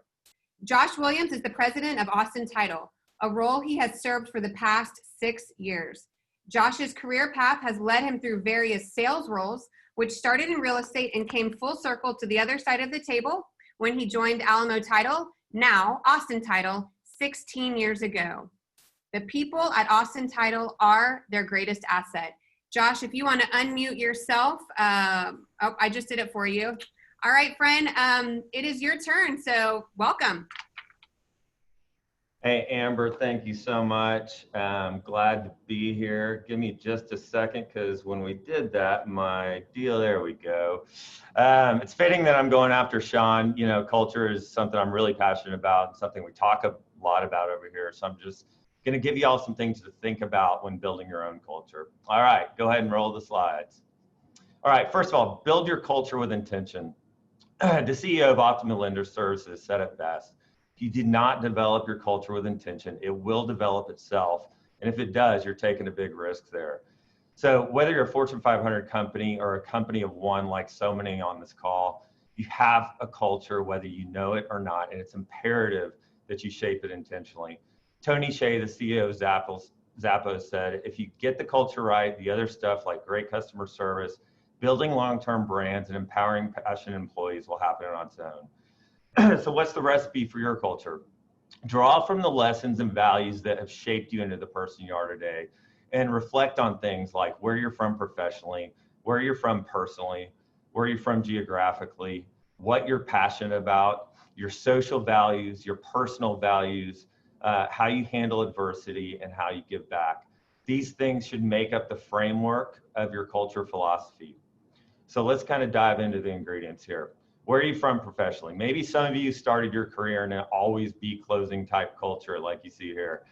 Josh Williams is the president of Austin Title, a role he has served for the past 6 years. Josh's career path has led him through various sales roles, which started in real estate and came full circle to the other side of the table when he joined Alamo Title, now Austin Title, 16 years ago. The people at Austin Title are their greatest asset. Josh, if you want to unmute yourself, oh, I just did it for you. All right, friend, it is your turn, so welcome. Hey, Amber, thank you so much. I'm glad to be here. Give me just a second, because when we did that, my deal, there we go. It's fitting that I'm going after Sean. You know, culture is something I'm really passionate about, something we talk a lot about over here. So I'm just going to give you all some things to think about when building your own culture. All right, go ahead and roll the slides. All right, first of all, build your culture with intention. The CEO of Optimal Lender Services said it best. If you did not develop your culture with intention, it will develop itself. And if it does, you're taking a big risk there. So whether you're a Fortune 500 company or a company of one, like so many on this call, you have a culture, whether you know it or not, and it's imperative that you shape it intentionally. Tony Shea, the CEO of Zappos, said, if you get the culture right, the other stuff like great customer service, building long-term brands, and empowering passionate employees will happen on its own. So what's the recipe for your culture? Draw from the lessons and values that have shaped you into the person you are today, and reflect on things like where you're from professionally, where you're from personally, where you're from geographically, what you're passionate about, your social values, your personal values, how you handle adversity, and how you give back. These things should make up the framework of your culture philosophy. So let's kind of dive into the ingredients here. Where are you from professionally? Maybe some of you started your career in an always be closing type culture like you see here.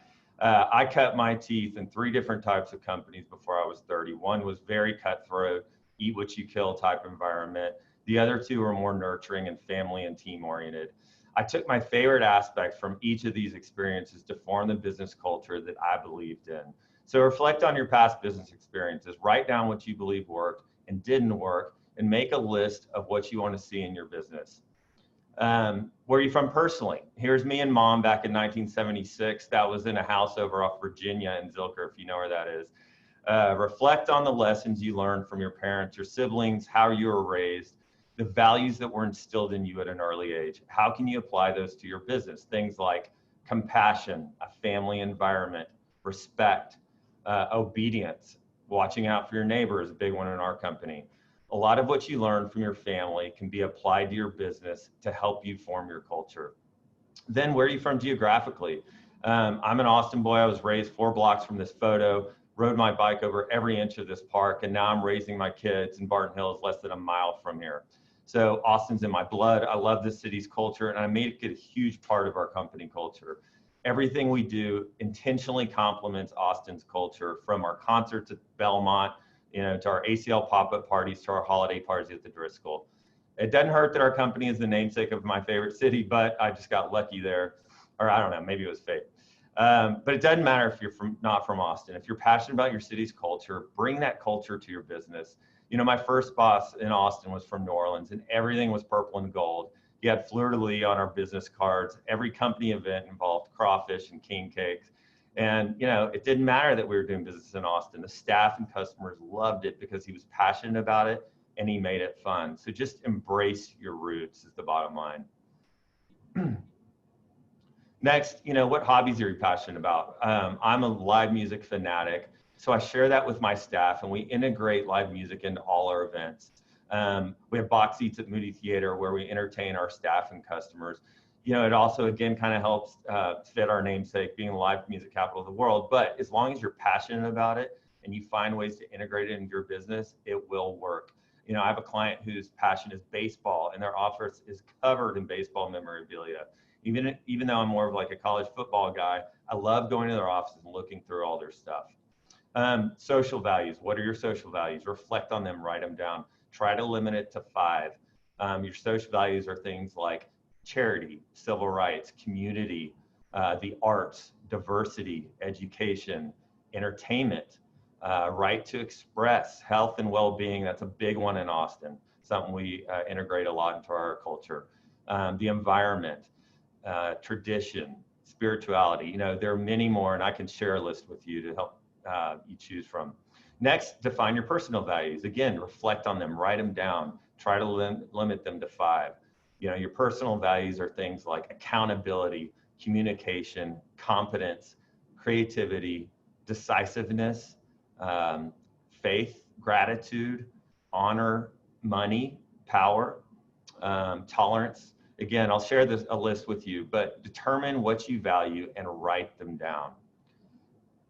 I cut my teeth in 3 different types of companies before I was 30. One was very cutthroat, eat what you kill type environment. The other 2 were more nurturing and family and team oriented. I took my favorite aspects from each of these experiences to form the business culture that I believed in. So reflect on your past business experiences, write down what you believe worked and didn't work, and make a list of what you want to see in your business. Where are you from personally? Here's me and mom back in 1976. That was in a house over off Virginia in Zilker, if you know where that is. Reflect on the lessons you learned from your parents, your siblings, how you were raised, the values that were instilled in you at an early age. How can you apply those to your business? Things like compassion, a family environment, respect, obedience, watching out for your neighbor is a big one in our company. A lot of what you learn from your family can be applied to your business to help you form your culture. Then where are you from geographically? I'm an Austin boy. I was raised 4 blocks from this photo, rode my bike over every inch of this park, and now I'm raising my kids in Barton Hills, less than a mile from here. So Austin's in my blood. I love the city's culture, and I made it a huge part of our company culture. Everything we do intentionally complements Austin's culture, from our concerts at Belmont, to our ACL pop-up parties, to our holiday parties at the Driscoll. It doesn't hurt that our company is the namesake of my favorite city, but I just got lucky there. Or I don't know, maybe it was fate. But it doesn't matter if you're not from Austin. If you're passionate about your city's culture, bring that culture to your business. My first boss in Austin was from New Orleans, and everything was purple and gold. You had fleur-de-lis on our business cards. Every company event involved crawfish and king cakes. And, it didn't matter that we were doing business in Austin. The staff and customers loved it because he was passionate about it and he made it fun. So just embrace your roots is the bottom line. Next, what hobbies are you passionate about? I'm a live music fanatic. So I share that with my staff, and we integrate live music into all our events. We have box seats at Moody Theater where we entertain our staff and customers. It also, again, kind of helps fit our namesake, being the live music capital of the world. But as long as you're passionate about it and you find ways to integrate it into your business, it will work. I have a client whose passion is baseball, and their office is covered in baseball memorabilia. Even though I'm more of like a college football guy, I love going to their offices and looking through all their stuff. Social values. What are your social values? Reflect on them, write them down. Try to limit it to 5. Your social values are things like charity, civil rights, community, the arts, diversity, education, entertainment, right to express, health and well-being. That's a big one in Austin, something we integrate a lot into our culture. The environment, tradition, spirituality. There are many more, and I can share a list with you to help you choose from. Next, define your personal values. Again, reflect on them, write them down, try to limit them to 5. Your personal values are things like accountability, communication, competence, creativity, decisiveness, faith, gratitude, honor, money, power, tolerance. Again, I'll share a list with you, but determine what you value and write them down.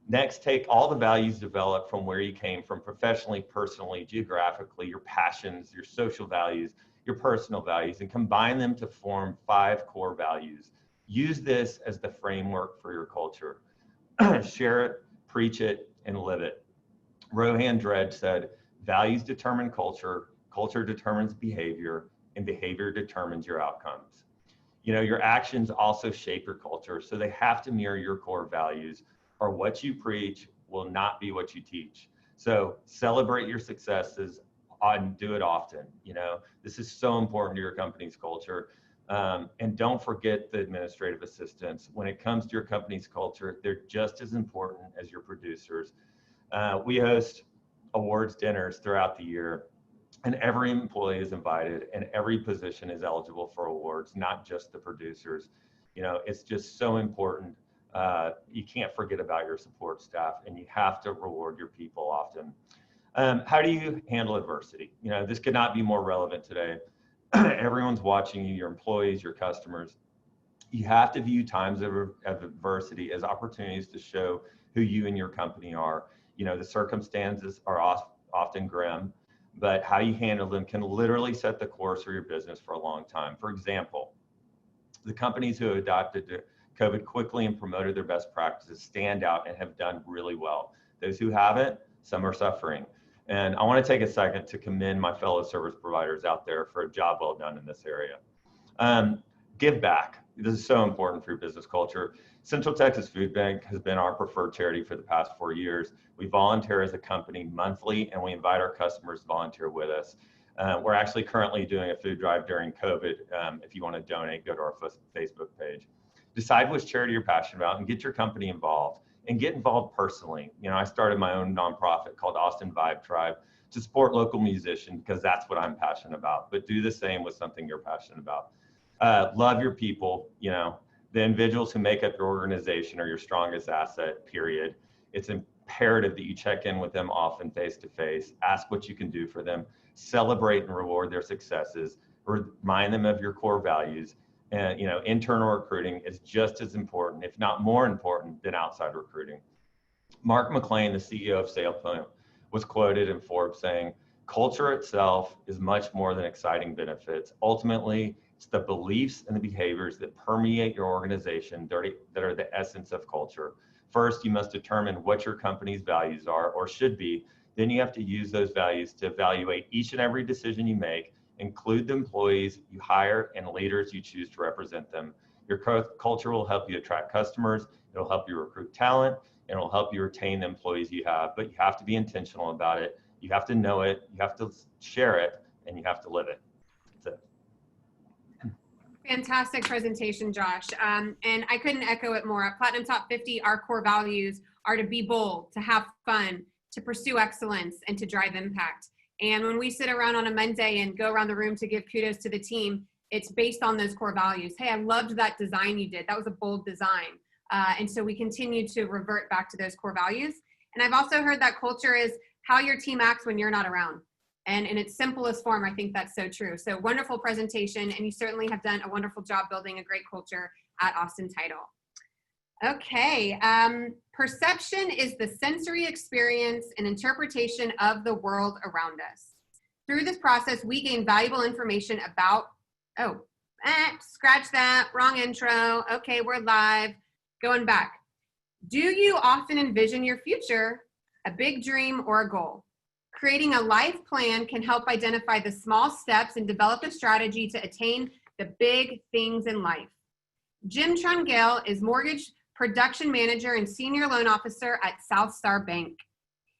Next, take all the values developed from where you came from professionally, personally, geographically, your passions, your social values, your personal values, and combine them to form 5 core values. Use this as the framework for your culture. Share it, preach it, and live it. Rohan Dredge said, values determine culture, culture determines behavior, and behavior determines your outcomes. Your actions also shape your culture, so they have to mirror your core values, or what you preach will not be what you teach. So celebrate your successes and do it often. This is so important to your company's culture. And don't forget the administrative assistants. When it comes to your company's culture, they're just as important as your producers. We host awards dinners throughout the year, and every employee is invited, and every position is eligible for awards, not just the producers. It's just so important. You can't forget about your support staff, and you have to reward your people often. How do you handle adversity? This could not be more relevant today. Everyone's watching you, your employees, your customers. You have to view times of adversity as opportunities to show who you and your company are. The circumstances are often grim, but how you handle them can literally set the course for your business for a long time. For example, the companies who have adopted COVID quickly and promoted their best practices stand out and have done really well. Those who haven't, some are suffering. And I want to take a second to commend my fellow service providers out there for a job well done in this area. Give back. This is so important for your business culture. Central Texas Food Bank has been our preferred charity for the past 4 years. We volunteer as a company monthly, and we invite our customers to volunteer with us. We're actually currently doing a food drive during COVID. If you want to donate, go to our Facebook page. Decide which charity you're passionate about and get your company involved, and get involved personally. You know, I started my own nonprofit called Austin Vibe Tribe to support local musicians because that's what I'm passionate about, but do the same with something you're passionate about. Love your people. You know, the individuals who make up your organization are your strongest asset, period. It's imperative that you check in with them often face to face, ask what you can do for them, celebrate and reward their successes, remind them of your core values. And, you know, internal recruiting is just as important, if not more important, than outside recruiting. Mark McLean, the CEO of SailPoint, was quoted in Forbes saying, "Culture itself is much more than exciting benefits. Ultimately, it's the beliefs and the behaviors that permeate your organization that are the essence of culture. First, you must determine what your company's values are or should be. Then you have to use those values to evaluate each and every decision you make, include the employees you hire and leaders you choose to represent them. Your culture will help you attract customers, it'll help you recruit talent, and it'll help you retain the employees you have, but you have to be intentional about it. You have to know it, you have to share it, and you have to live it." That's it. Fantastic presentation, Josh. And I couldn't echo it more. At Platinum Top 50, our core values are to be bold, to have fun, to pursue excellence, and to drive impact. And when we sit around on a Monday and go around the room to give kudos to the team, it's based on those core values. Hey, I loved that design you did. That was a bold design. And so we continue to revert back to those core values. And I've also heard that culture is how your team acts when you're not around. And in its simplest form, I think that's so true. So wonderful presentation, and you certainly have done a wonderful job building a great culture at Austin Title. Okay, perception is the sensory experience and interpretation of the world around us. Through this process, we gain valuable information about, scratch that, wrong intro. Okay, we're live, going back. Do you often envision your future, a big dream or a goal? Creating a life plan can help identify the small steps and develop a strategy to attain the big things in life. Jim Trungale is mortgage production manager and senior loan officer at South Star Bank.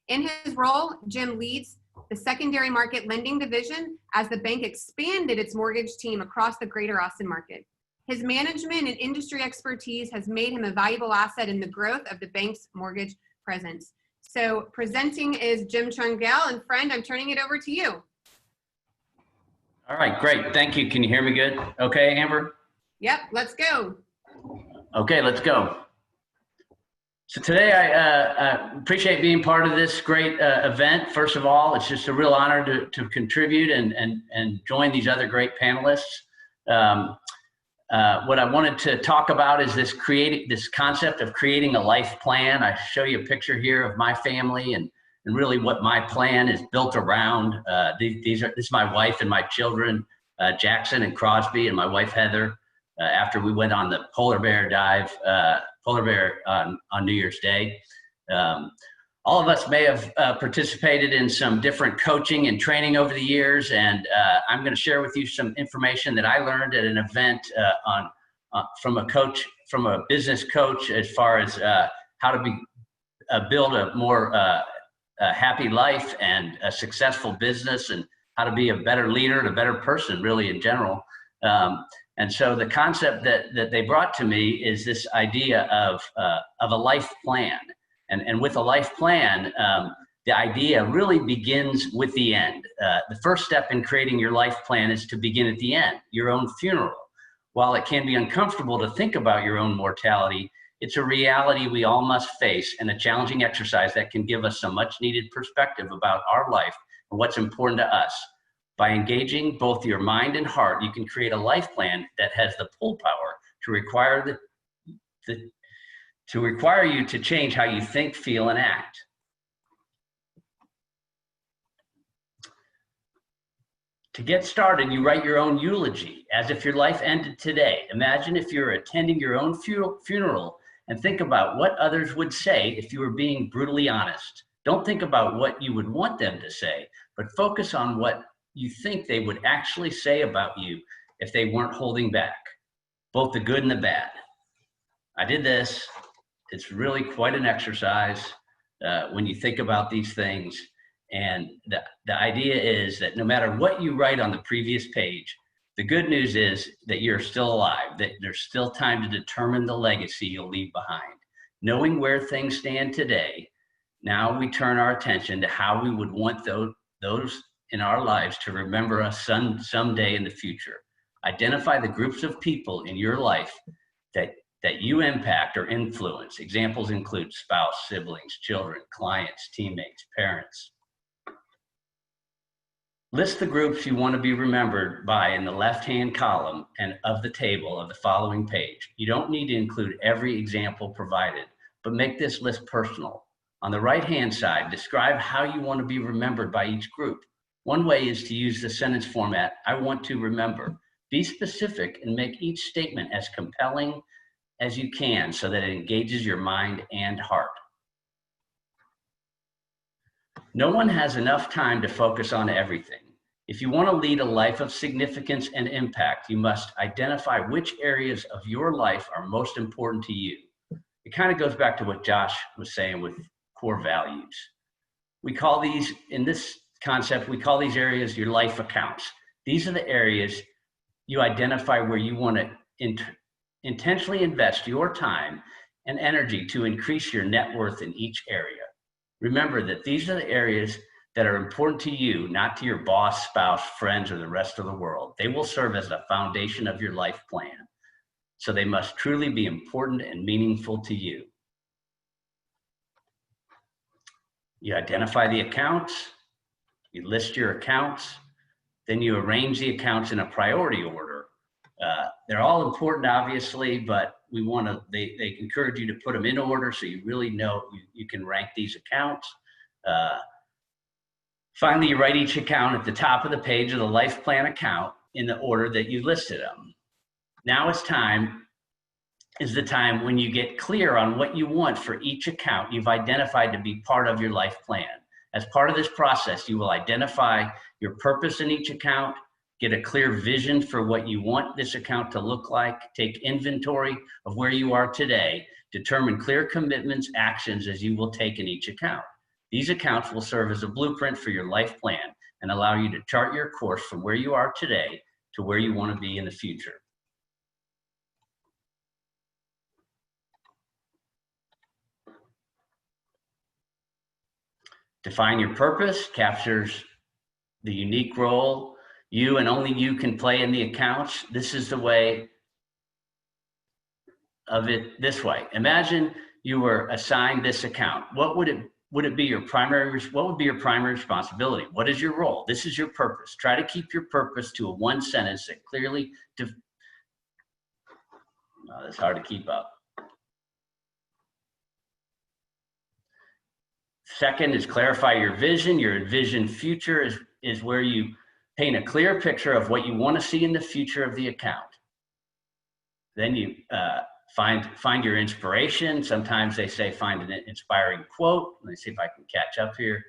In his role, Jim leads the secondary market lending division as the bank expanded its mortgage team across the greater Austin market. His management and industry expertise has made him a valuable asset in the growth of the bank's mortgage presence. So presenting is Jim Trungale, and friend, I'm turning it over to you. All right, great. Thank you. Can you hear me good? Okay, Amber? Yep, let's go. Okay, let's go. So today I appreciate being part of this great event. First of all, it's just a real honor to contribute and join these other great panelists. What I wanted to talk about is this concept of creating a life plan. I show you a picture here of my family and really what my plan is built around. This is my wife and my children, Jackson and Crosby, and my wife Heather. After we went on the polar bear dive, on New Year's Day. All of us may have participated in some different coaching and training over the years, and I'm going to share with you some information that I learned at an event from a business coach, as far as how to build a more happy life and a successful business, and how to be a better leader and a better person, really, in general. And so the concept that they brought to me is this idea of a life plan. And with a life plan, the idea really begins with the end. The first step in creating your life plan is to begin at the end, your own funeral. While it can be uncomfortable to think about your own mortality, it's a reality we all must face, and a challenging exercise that can give us some much needed perspective about our life and what's important to us. By engaging both your mind and heart, you can create a life plan that has the pull power to require you to change how you think, feel, and act. To get started, you write your own eulogy as if your life ended today. Imagine if you're attending your own funeral and think about what others would say if you were being brutally honest. Don't think about what you would want them to say, but focus on what you think they would actually say about you if they weren't holding back, both the good and the bad. I did this. It's really quite an exercise when you think about these things. And the idea is that no matter what you write on the previous page, the good news is that you're still alive, that there's still time to determine the legacy you'll leave behind. Knowing where things stand today, now we turn our attention to how we would want those in our lives to remember us someday in the future. Identify the groups of people in your life that you impact or influence. Examples include spouse, siblings, children, clients, teammates, parents. List the groups you want to be remembered by in the left-hand column and of the table of the following page. You don't need to include every example provided, but make this list personal. On the right-hand side, describe how you want to be remembered by each group. One way is to use the sentence format, I want to remember. Be specific and make each statement as compelling as you can so that it engages your mind and heart. No one has enough time to focus on everything. If you want to lead a life of significance and impact, you must identify which areas of your life are most important to you. It kind of goes back to what Josh was saying with core values. We call these, in this concept, we call these areas your life accounts. These are the areas you identify where you want to intentionally invest your time and energy to increase your net worth in each area. Remember that these are the areas that are important to you, not to your boss, spouse, friends, or the rest of the world. They will serve as the foundation of your life plan. So they must truly be important and meaningful to you. You identify the accounts, you list your accounts, then you arrange the accounts in a priority order. They're all important, obviously, but they encourage you to put them in order so you really know you can rank these accounts. Finally, you write each account at the top of the page of the life plan account in the order that you listed them. Now is the time when you get clear on what you want for each account you've identified to be part of your life plan. As part of this process, you will identify your purpose in each account, get a clear vision for what you want this account to look like, take inventory of where you are today, determine clear commitments, actions as you will take in each account. These accounts will serve as a blueprint for your life plan and allow you to chart your course from where you are today to where you want to be in the future. Define your purpose, captures the unique role you and only you can play in the accounts. This is the way of it this way. Imagine you were assigned this account. What would be your primary responsibility? What is your role? This is your purpose. Try to keep your purpose to a one sentence that clearly, it's hard to keep up. Second is clarify your vision. Your envisioned future is where you paint a clear picture of what you want to see in the future of the account. Then you find your inspiration. Sometimes they say find an inspiring quote. Let me see if I can catch up here.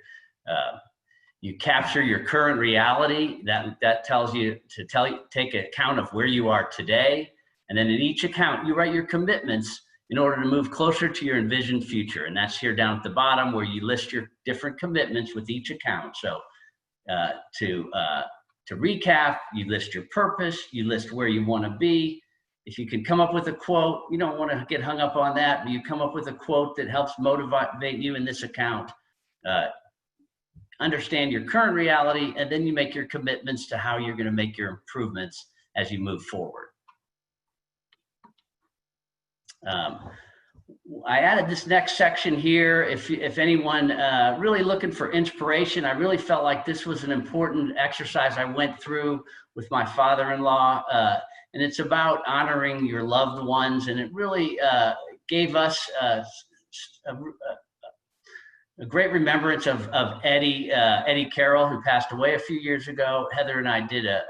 You capture your current reality. That tells you to take account of where you are today. And then in each account, you write your commitments in order to move closer to your envisioned future. And that's here down at the bottom where you list your different commitments with each account. So to recap, you list your purpose, you list where you want to be. If you can come up with a quote, you don't want to get hung up on that, but you come up with a quote that helps motivate you in this account. Understand your current reality, and then you make your commitments to how you're going to make your improvements as you move forward. I added this next section here. If anyone really looking for inspiration, I really felt like this was an important exercise I went through with my father-in-law, and it's about honoring your loved ones, and it really gave us a great remembrance of Eddie Carroll, who passed away a few years ago. Heather and I did a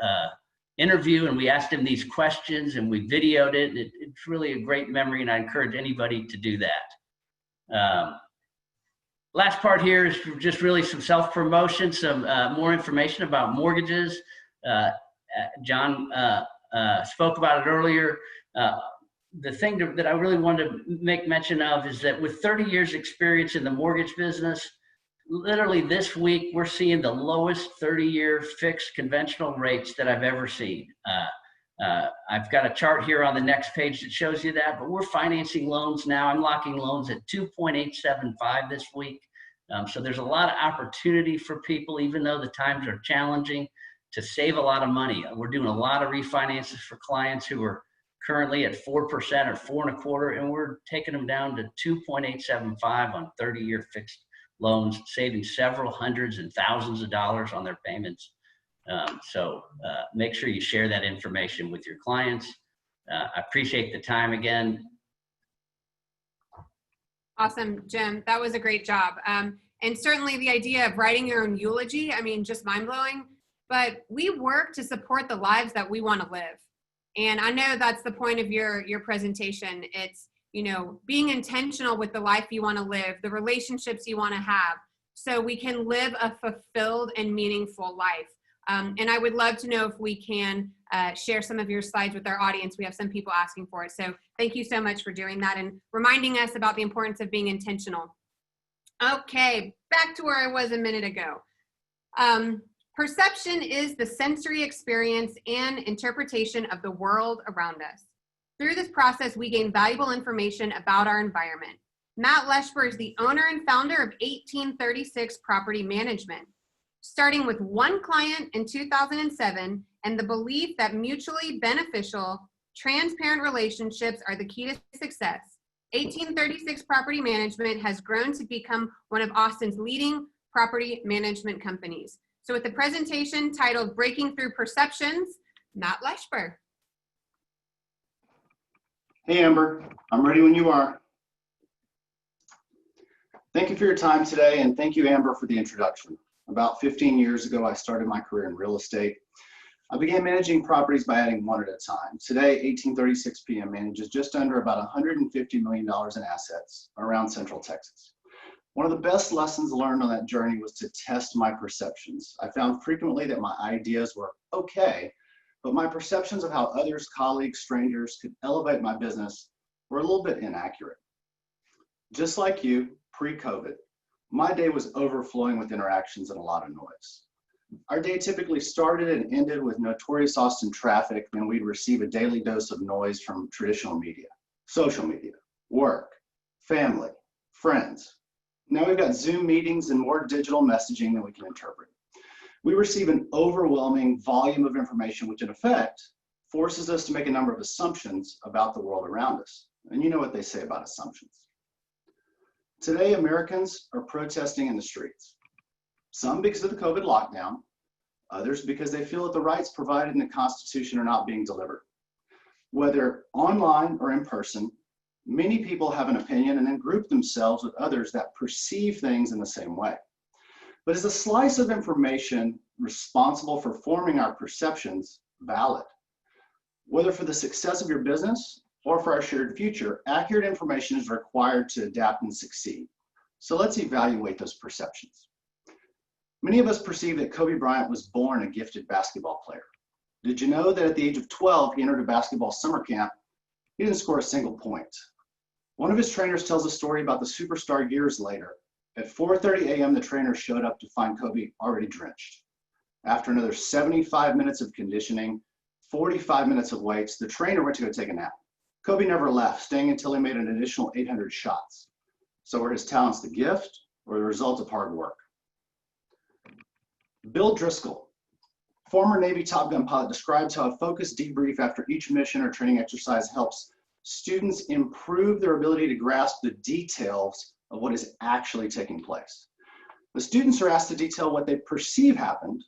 interview, and we asked him these questions, and we videoed it. It's really a great memory, and I encourage anybody to do that. Last part here is just really some self-promotion, some more information about mortgages. John spoke about it earlier. The thing that I really wanted to make mention of is that with 30 years experience in the mortgage business, literally this week, we're seeing the lowest 30-year fixed conventional rates that I've ever seen. I've got a chart here on the next page that shows you that, but we're financing loans now. I'm locking loans at 2.875 this week. So there's a lot of opportunity for people, even though the times are challenging, to save a lot of money. We're doing a lot of refinances for clients who are currently at 4% or 4.25%, and we're taking them down to 2.875 on 30-year fixed loans, saving several hundreds and thousands of dollars on their payments. So make sure you share that information with your clients. I appreciate the time again. Awesome, Jim. That was a great job. And certainly the idea of writing your own eulogy, I mean, just mind-blowing. But we work to support the lives that we want to live. And I know that's the point of your presentation. It's, you know, being intentional with the life you want to live, the relationships you want to have, so we can live a fulfilled and meaningful life. And I would love to know if we can share some of your slides with our audience. We have some people asking for it. So thank you so much for doing that and reminding us about the importance of being intentional. Okay, back to where I was a minute ago. Perception is the sensory experience and interpretation of the world around us. Through this process, we gain valuable information about our environment. Matt Leshber is the owner and founder of 1836 Property Management. Starting with one client in 2007 and the belief that mutually beneficial, transparent relationships are the key to success, 1836 Property Management has grown to become one of Austin's leading property management companies. So with the presentation titled Breaking Through Perceptions, Matt Leshber. Hey, Amber, I'm ready when you are. Thank you for your time today, and thank you, Amber, for the introduction. About 15 years ago, I started my career in real estate. I began managing properties by adding one at a time. Today, 1836 PM manages just under about $150 million in assets around Central Texas. One of the best lessons learned on that journey was to test my perceptions. I found frequently that my ideas were okay, but my perceptions of how others, colleagues, strangers could elevate my business were a little bit inaccurate. Just like you, pre-COVID, my day was overflowing with interactions and a lot of noise. Our day typically started and ended with notorious Austin traffic, and we'd receive a daily dose of noise from traditional media, social media, work, family, friends. Now we've got Zoom meetings and more digital messaging than we can interpret. We receive an overwhelming volume of information, which in effect forces us to make a number of assumptions about the world around us. And you know what they say about assumptions. Today, Americans are protesting in the streets. Some because of the COVID lockdown, others because they feel that the rights provided in the Constitution are not being delivered. Whether online or in person, many people have an opinion and then group themselves with others that perceive things in the same way. But is a slice of information responsible for forming our perceptions valid? Whether for the success of your business or for our shared future, accurate information is required to adapt and succeed. So let's evaluate those perceptions. Many of us perceive that Kobe Bryant was born a gifted basketball player. Did you know that at the age of 12, he entered a basketball summer camp? He didn't score a single point. One of his trainers tells a story about the superstar years later. At 4:30 a.m., the trainer showed up to find Kobe already drenched. After another 75 minutes of conditioning, 45 minutes of weights, the trainer went to go take a nap. Kobe never left, staying until he made an additional 800 shots. So were his talents the gift or the result of hard work? Bill Driscoll, former Navy Top Gun pilot, describes how a focused debrief after each mission or training exercise helps students improve their ability to grasp the details of what is actually taking place. The students are asked to detail what they perceive happened,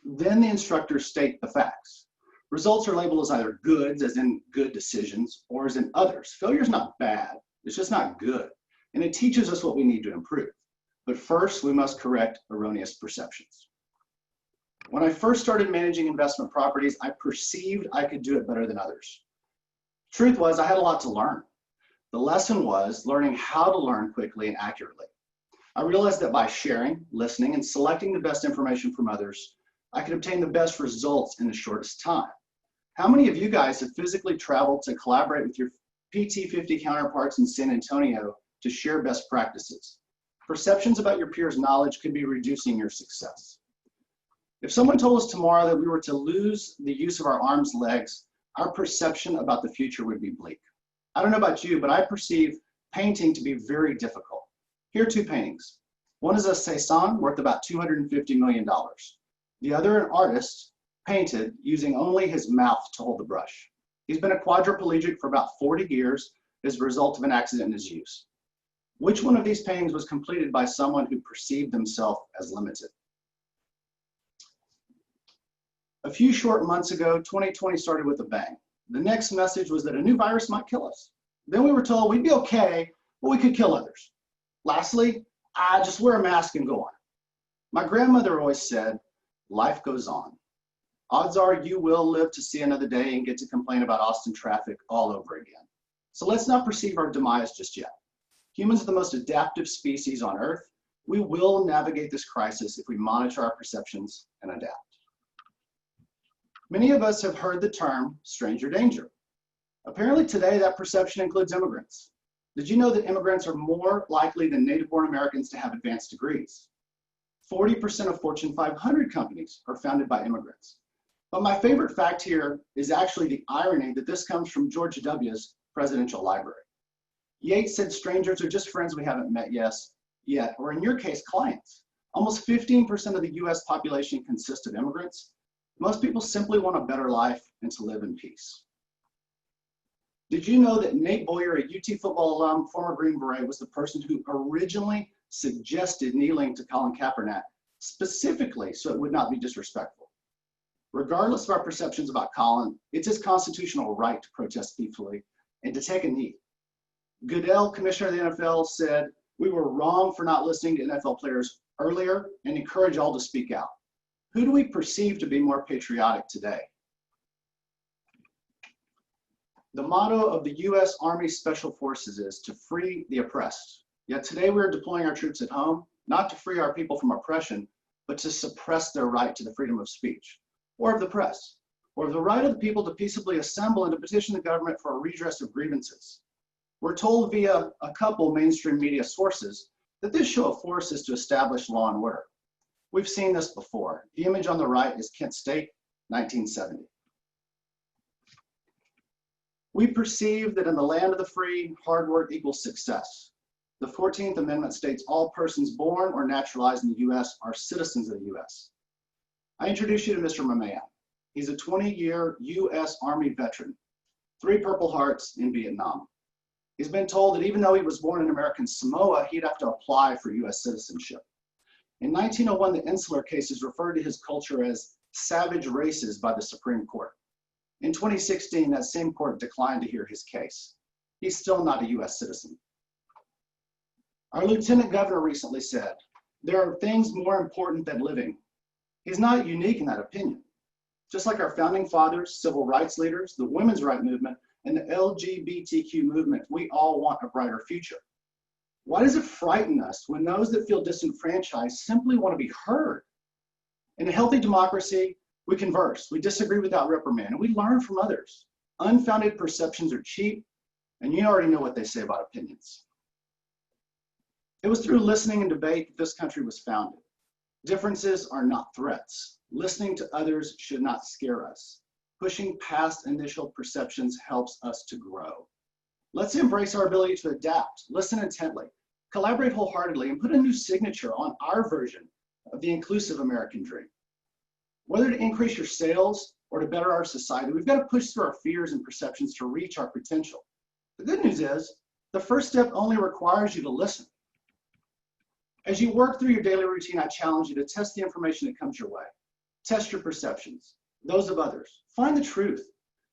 then the instructors state the facts. Results are labeled as either goods, as in good decisions, or as in others. Failure is not bad, it's just not good. And it teaches us what we need to improve. But first, we must correct erroneous perceptions. When I first started managing investment properties, I perceived I could do it better than others. Truth was, I had a lot to learn. The lesson was learning how to learn quickly and accurately. I realized that by sharing, listening, and selecting the best information from others, I could obtain the best results in the shortest time. How many of you guys have physically traveled to collaborate with your PT50 counterparts in San Antonio to share best practices? Perceptions about your peers' knowledge could be reducing your success. If someone told us tomorrow that we were to lose the use of our arms, legs, our perception about the future would be bleak. I don't know about you, but I perceive painting to be very difficult. Here are two paintings. One is a Cézanne worth about $250 million. The other, an artist, painted using only his mouth to hold the brush. He's been a quadriplegic for about 40 years as a result of an accident in his use. Which one of these paintings was completed by someone who perceived themselves as limited? A few short months ago, 2020 started with a bang. The next message was that a new virus might kill us. Then we were told we'd be okay, but we could kill others. Lastly, just wear a mask and go on. My grandmother always said, life goes on. Odds are you will live to see another day and get to complain about Austin traffic all over again. So let's not perceive our demise just yet. Humans are the most adaptive species on Earth. We will navigate this crisis if we monitor our perceptions and adapt. Many of us have heard the term stranger danger. Apparently today that perception includes immigrants. Did you know that immigrants are more likely than native-born Americans to have advanced degrees? 40% of Fortune 500 companies are founded by immigrants. But my favorite fact here is actually the irony that this comes from George W.'s presidential library. Yates said strangers are just friends we haven't met yet, or in your case, clients. Almost 15% of the US population consists of immigrants. Most people simply want a better life and to live in peace. Did you know that Nate Boyer, a UT football alum, former Green Beret, was the person who originally suggested kneeling to Colin Kaepernick, specifically so it would not be disrespectful? Regardless of our perceptions about Colin, it's his constitutional right to protest peacefully and to take a knee. Goodell, commissioner of the NFL, said, we were wrong for not listening to NFL players earlier and encourage all to speak out. Who do we perceive to be more patriotic today? The motto of the U.S. Army Special Forces is to free the oppressed. Yet today we are deploying our troops at home, not to free our people from oppression, but to suppress their right to the freedom of speech, or of the press, or of the right of the people to peaceably assemble and to petition the government for a redress of grievances. We're told via a couple mainstream media sources that this show of force is to establish law and order. We've seen this before. The image on the right is Kent State, 1970. We perceive that in the land of the free, hard work equals success. The 14th Amendment states all persons born or naturalized in the U.S. are citizens of the U.S. I introduce you to Mr. Mamiya. He's a 20-year U.S. Army veteran, 3 Purple Hearts in Vietnam. He's been told that even though he was born in American Samoa, he'd have to apply for U.S. citizenship. In 1901, the Insular cases referred to his culture as savage races by the Supreme Court. In 2016, that same court declined to hear his case. He's still not a U.S. citizen. Our lieutenant governor recently said, there are things more important than living. He's not unique in that opinion. Just like our founding fathers, civil rights leaders, the women's rights movement, and the LGBTQ movement, we all want a brighter future. Why does it frighten us when those that feel disenfranchised simply want to be heard? In a healthy democracy, we converse, we disagree without reprimand, and we learn from others. Unfounded perceptions are cheap, and you already know what they say about opinions. It was through listening and debate that this country was founded. Differences are not threats. Listening to others should not scare us. Pushing past initial perceptions helps us to grow. Let's embrace our ability to adapt, listen intently, collaborate wholeheartedly, and put a new signature on our version of the inclusive American dream. Whether to increase your sales or to better our society, we've got to push through our fears and perceptions to reach our potential. The good news is, the first step only requires you to listen. As you work through your daily routine, I challenge you to test the information that comes your way. Test your perceptions, those of others. Find the truth.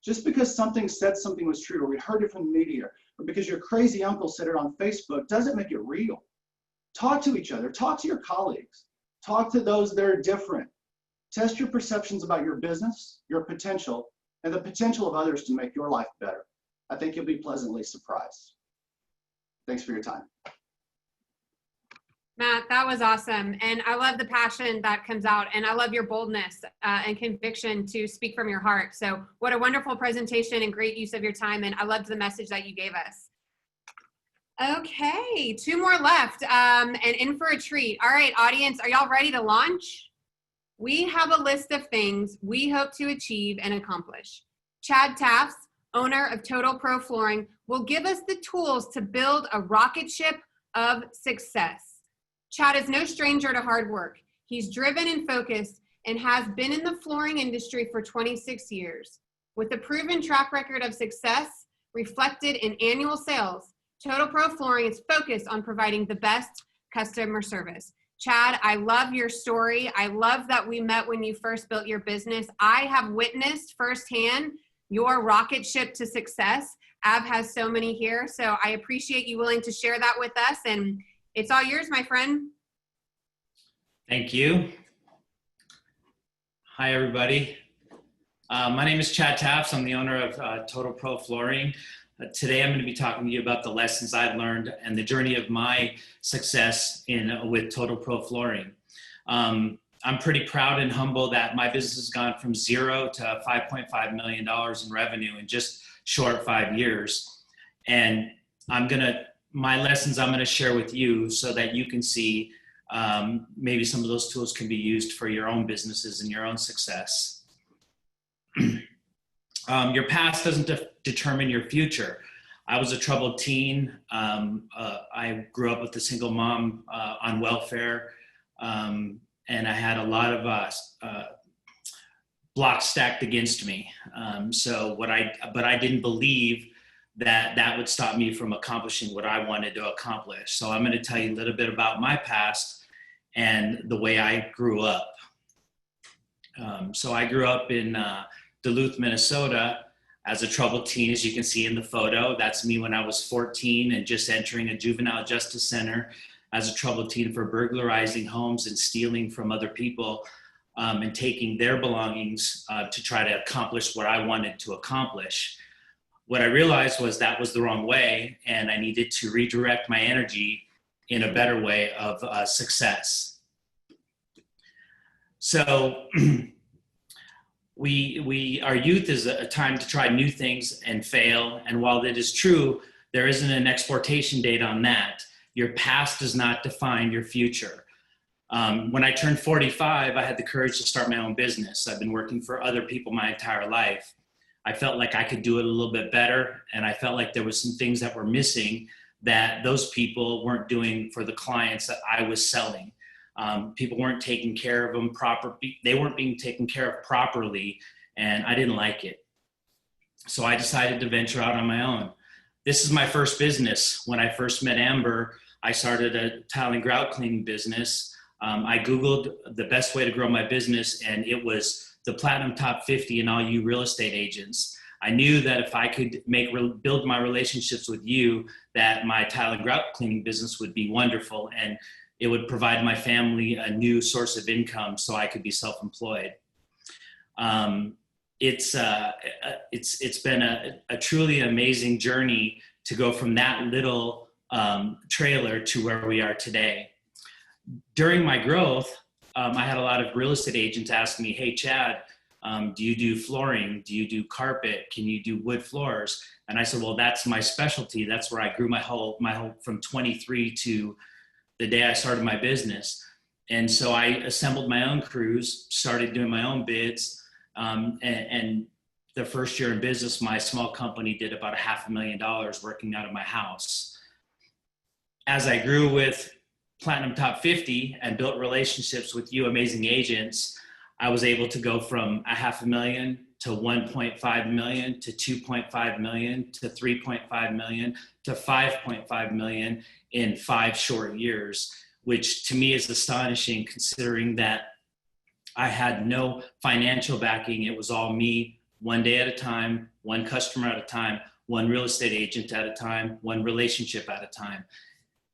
Just because something said something was true, or we heard it from the media, or because your crazy uncle said it on Facebook, doesn't make it real. Talk to each other, talk to your colleagues, talk to those that are different. Test your perceptions about your business, your potential, and the potential of others to make your life better. I think you'll be pleasantly surprised. Thanks for your time. Matt, that was awesome. And I love the passion that comes out, and I love your boldness and conviction to speak from your heart. So what a wonderful presentation and great use of your time. And I loved the message that you gave us. Okay, 2 more left and in for a treat. All right, audience, are y'all ready to launch? We have a list of things we hope to achieve and accomplish. Chad Taffs, owner of Total Pro Flooring, will give us the tools to build a rocket ship of success. Chad is no stranger to hard work. He's driven and focused and has been in the flooring industry for 26 years. With a proven track record of success reflected in annual sales, Total Pro Flooring is focused on providing the best customer service. Chad, I love your story. I love that we met when you first built your business. I have witnessed firsthand your rocket ship to success. Ab has so many here, so I appreciate you willing to share that with us, and it's all yours, my friend. Thank you. Hi, everybody. My name is Chad Taffs. I'm the owner of Total Pro Flooring. Today, I'm going to be talking to you about the lessons I've learned and the journey of my success with Total Pro Flooring. I'm pretty proud and humble that my business has gone from 0 to $5.5 million in revenue in just short 5 years. And my lessons I'm going to share with you so that you can see maybe some of those tools can be used for your own businesses and your own success. Your past doesn't determine your future. I was a troubled teen. I grew up with a single mom on welfare, and I had a lot of blocks stacked against me. But I didn't believe that would stop me from accomplishing what I wanted to accomplish. So I'm going to tell you a little bit about my past and the way I grew up. So I grew up in Duluth, Minnesota as a troubled teen, as you can see in the photo. That's me when I was 14 and just entering a juvenile justice center as a troubled teen for burglarizing homes and stealing from other people and taking their belongings to try to accomplish what I wanted to accomplish. What I realized was that was the wrong way, and I needed to redirect my energy in a better way of success. So our youth is a time to try new things and fail. And while that is true, there isn't an expiration date on that. Your past does not define your future. When I turned 45, I had the courage to start my own business. I've been working for other people my entire life. I felt like I could do it a little bit better. And I felt like there was some things that were missing that those people weren't doing for the clients that I was selling. People weren't taking care of them properly. They weren't being taken care of properly, and I didn't like it. So I decided to venture out on my own. This is my first business. When I first met Amber, I started a tile and grout cleaning business. I Googled the best way to grow my business, and it was the Platinum Top 50 and all you real estate agents. I knew that if I could build my relationships with you, that my tile and grout cleaning business would be wonderful, and it would provide my family a new source of income so I could be self-employed. It's been a truly amazing journey to go from that little trailer to where we are today. During my growth, I had a lot of real estate agents ask me, "Hey, Chad, do you do flooring? Do you do carpet? Can you do wood floors?" And I said, "Well, that's my specialty. That's where I grew my whole from 23 to the day I started my business." And so I assembled my own crews, started doing my own bids. And the first year in business, my small company did about $500,000 working out of my house. As I grew with Platinum Top 50 and built relationships with you amazing agents, I was able to go from $500,000 to $1.5 million to $2.5 million to $3.5 million to $5.5 million in 5 short years, which to me is astonishing considering that I had no financial backing. It was all me, one day at a time, one customer at a time, one real estate agent at a time, one relationship at a time.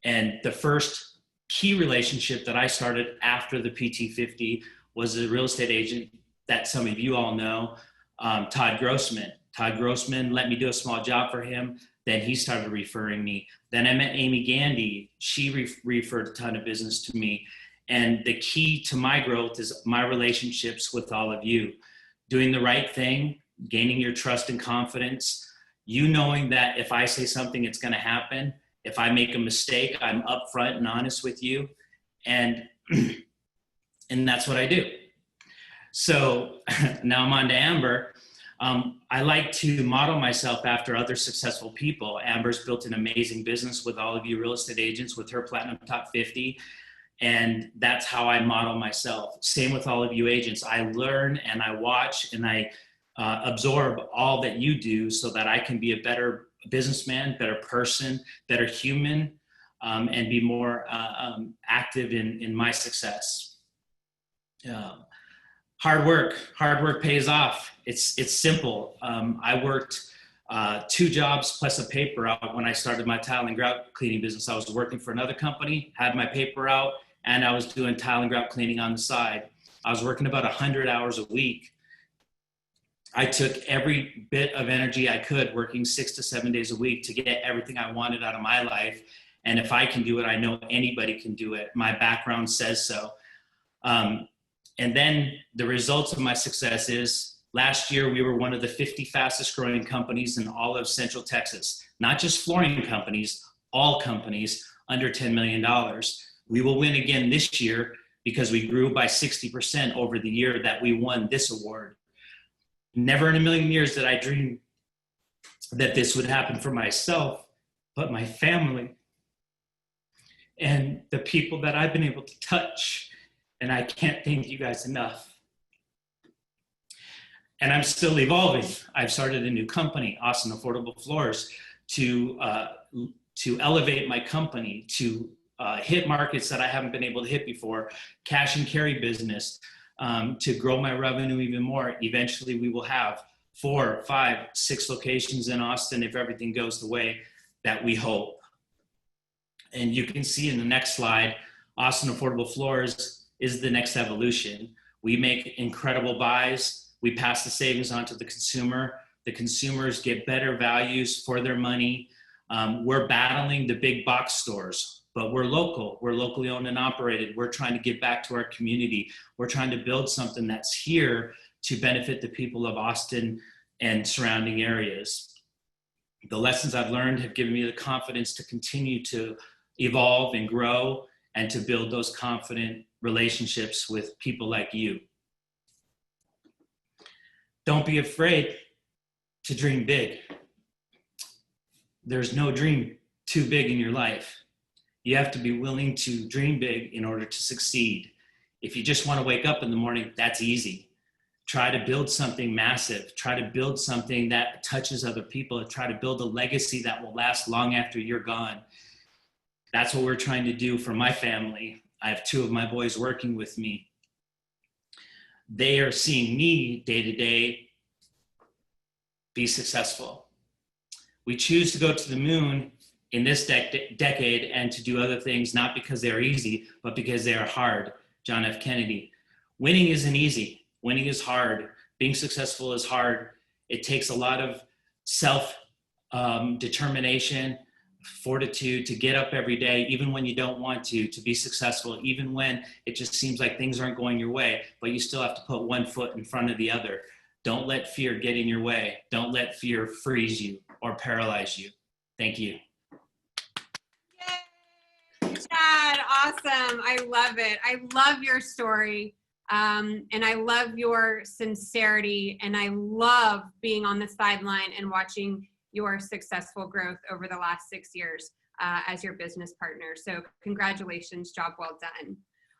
And the first key relationship that I started after the PT50 was a real estate agent that some of you all know, Todd Grossman. Todd Grossman let me do a small job for him. Then he started referring me. Then I met Amy Gandy. She referred a ton of business to me. And the key to my growth is my relationships with all of you. Doing the right thing, gaining your trust and confidence, you knowing that if I say something, it's going to happen. If I make a mistake, I'm upfront and honest with you. And that's what I do. So now I'm on to Amber. I like to model myself after other successful people. Amber's built an amazing business with all of you real estate agents with her Platinum Top 50. And that's how I model myself. Same with all of you agents. I learn and I watch and I absorb all that you do so that I can be a better businessman, better person, better human, and be more active in my success. Hard work pays off. It's simple. I worked 2 jobs plus a paper out when I started my tile and grout cleaning business. I was working for another company, had my paper out, and I was doing tile and grout cleaning on the side. I was working about 100 hours a week. I took every bit of energy I could, working 6 to 7 days a week to get everything I wanted out of my life. And if I can do it, I know anybody can do it. My background says so. And then the results of my success is last year, we were one of the 50 fastest growing companies in all of Central Texas, not just flooring companies, all companies under $10 million. We will win again this year because we grew by 60% over the year that we won this award. Never in a million years did I dream that this would happen for myself, but my family and the people that I've been able to touch. And I can't thank you guys enough. And I'm still evolving. I've started a new company, Austin Affordable Floors, to elevate my company, to hit markets that I haven't been able to hit before, cash and carry business, to grow my revenue even more. Eventually we will have 4, 5, 6 locations in Austin if everything goes the way that we hope. And you can see in the next slide, Austin Affordable Floors is the next evolution. We make incredible buys. We pass the savings on to the consumer. The consumers get better values for their money. We're battling the big box stores, but we're local. We're locally owned and operated. We're trying to give back to our community. We're trying to build something that's here to benefit the people of Austin and surrounding areas. The lessons I've learned have given me the confidence to continue to evolve and grow and to build those confident relationships with people like you. Don't be afraid to dream big. There's no dream too big in your life. You have to be willing to dream big in order to succeed. If you just want to wake up in the morning, that's easy. Try to build something massive. Try to build something that touches other people. Try to build a legacy that will last long after you're gone. That's what we're trying to do for my family. I have 2 of my boys working with me. They are seeing me day to day be successful. We choose to go to the moon in this decade and to do other things, not because they're easy, but because they are hard. John F. Kennedy. Winning isn't easy. Winning is hard. Being successful is hard. It takes a lot of self-determination, fortitude to get up every day, even when you don't want to be successful, even when it just seems like things aren't going your way, but you still have to put one foot in front of the other. Don't let fear get in your way. Don't let fear freeze you or paralyze you. Thank you. Yay, Chad, awesome. I love it. I love your story. And I love your sincerity, and I love being on the sideline and watching your successful growth over the last 6 years as your business partner. So congratulations, job well done.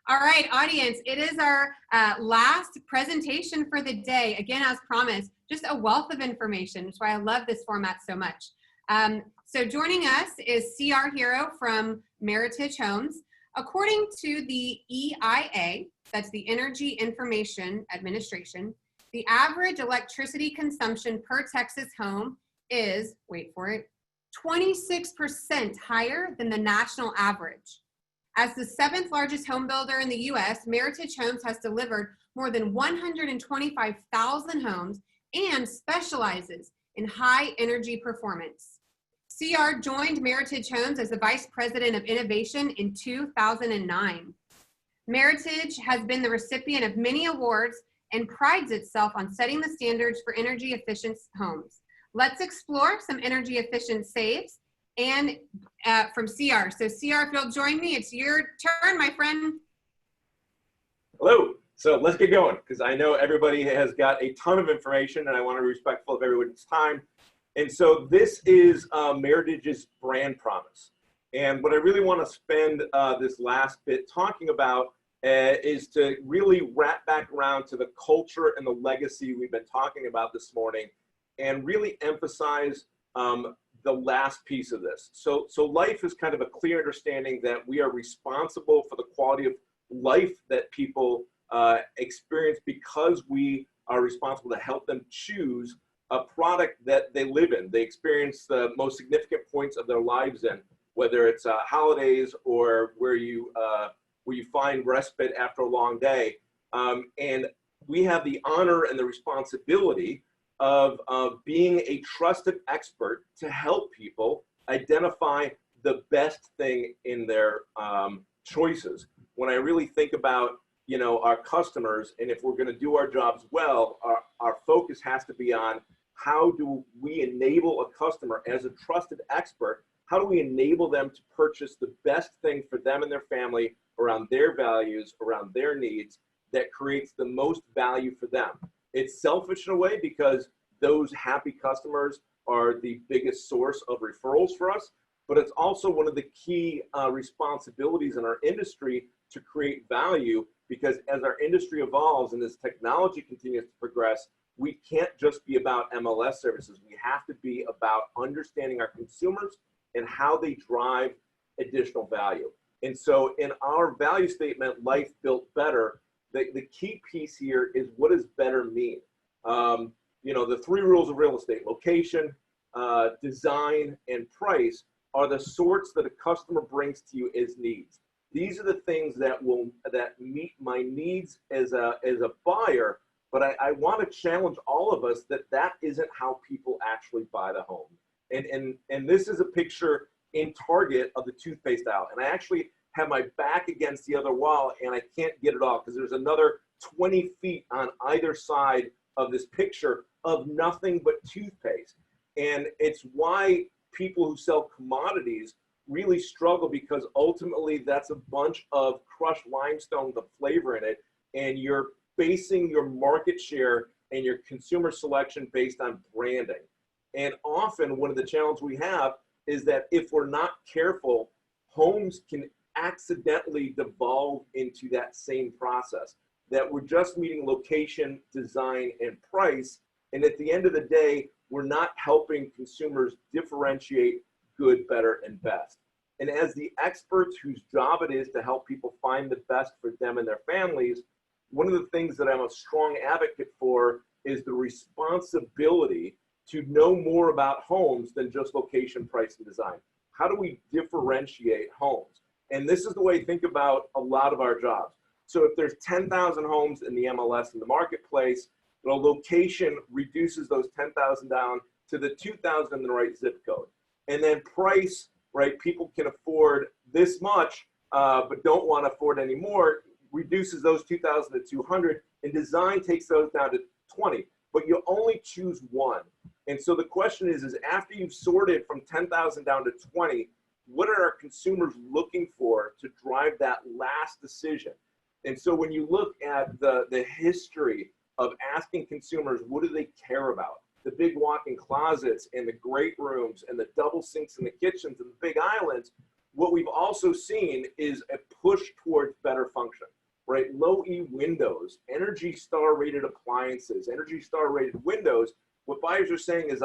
All right, audience, it is our last presentation for the day. Again, as promised, just a wealth of information. That's why I love this format so much. So joining us is CR Hero from Meritage Homes. According to the EIA, that's the Energy Information Administration, the average electricity consumption per Texas home is, wait for it, 26% higher than the national average. As the 7th largest home builder in the U.S., Meritage Homes has delivered more than 125,000 homes and specializes in high energy performance. CR joined Meritage Homes as the Vice President of Innovation in 2009. Meritage has been the recipient of many awards and prides itself on setting the standards for energy efficient homes. Let's explore some energy efficient saves and from CR. So CR, if you'll join me, it's your turn, my friend. Hello. So let's get going, because I know everybody has got a ton of information and I want to be respectful of everyone's time. And so this is Meritage's brand promise. And what I really want to spend this last bit talking about is to really wrap back around to the culture and the legacy we've been talking about this morning, and really emphasize the last piece of this. So life is kind of a clear understanding that we are responsible for the quality of life that people experience, because we are responsible to help them choose a product that they live in, they experience the most significant points of their lives in, whether it's holidays or where you find respite after a long day. And we have the honor and the responsibility of being a trusted expert to help people identify the best thing in their choices. When I really think about, you know, our customers, and if we're going to do our jobs well, our focus has to be on how do we enable a customer as a trusted expert. How do we enable them to purchase the best thing for them and their family around their values, around their needs, that creates the most value for them? It's selfish in a way, because those happy customers are the biggest source of referrals for us, but it's also one of the key responsibilities in our industry to create value, because as our industry evolves and as technology continues to progress, we can't just be about MLS services. We have to be about understanding our consumers and how they drive additional value. And so in our value statement, Life Built Better, the key piece here is, what does better mean? You know, the 3 rules of real estate: location, design, and price are the sorts that a customer brings to you as needs. These are the things that meet my needs as a buyer. But I want to challenge all of us that isn't how people actually buy the home. And this is a picture in Target of the toothpaste aisle. And I actually have my back against the other wall, and I can't get it off, because there's another 20 feet on either side of this picture of nothing but toothpaste. And it's why people who sell commodities really struggle, because ultimately that's a bunch of crushed limestone with a flavor in it, and you're basing your market share and your consumer selection based on branding. And often one of the challenges we have is that if we're not careful, homes can accidentally devolve into that same process, that we're just meeting location, design, and price. And at the end of the day, we're not helping consumers differentiate good, better, and best. And as the experts whose job it is to help people find the best for them and their families, one of the things that I'm a strong advocate for is the responsibility to know more about homes than just location, price, and design. How do we differentiate homes? And this is the way I think about a lot of our jobs. So if there's 10,000 homes in the MLS in the marketplace, the location reduces those 10,000 down to the 2,000 in the right zip code. And then price, right, people can afford this much, but don't want to afford any more, reduces those 2,000 to 200, and design takes those down to 20. But you only choose one. And so the question is after you've sorted from 10,000 down to 20, what are our consumers looking for to drive that last decision? And so when you look at the history of asking consumers, what do they care about? The big walk-in closets and the great rooms and the double sinks in the kitchens and the big islands, what we've also seen is a push towards better function, right? Low E windows, Energy Star rated appliances, Energy Star rated windows. What buyers are saying is,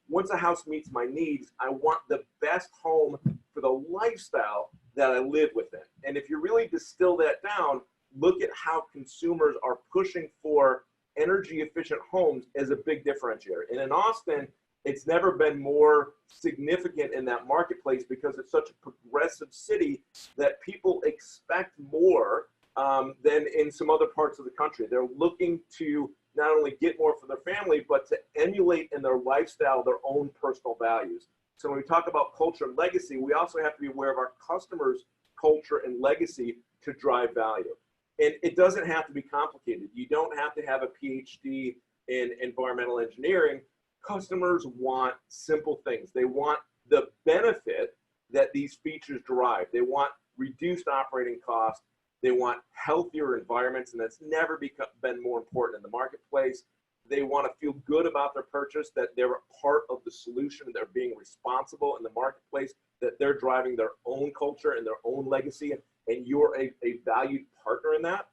once a house meets my needs, I want the best home for the lifestyle that I live within. And if you really distill that down, look at how consumers are pushing for energy efficient homes as a big differentiator. And in Austin, It's never been more significant in that marketplace because it's such a progressive city that people expect more than in some other parts of the country. They're looking to not only get more for their family, but to emulate in their lifestyle their own personal values. So when we talk about culture and legacy, we also have to be aware of our customers' culture and legacy to drive value. And it doesn't have to be complicated. You don't have to have a PhD in environmental engineering. Customers want simple things. They want the benefit that these features derive. They want reduced operating costs. They want healthier environments, and that's never been more important in the marketplace. They want to feel good about their purchase, that they're a part of the solution, they're being responsible in the marketplace, that they're driving their own culture and their own legacy, and you're a valued partner in that.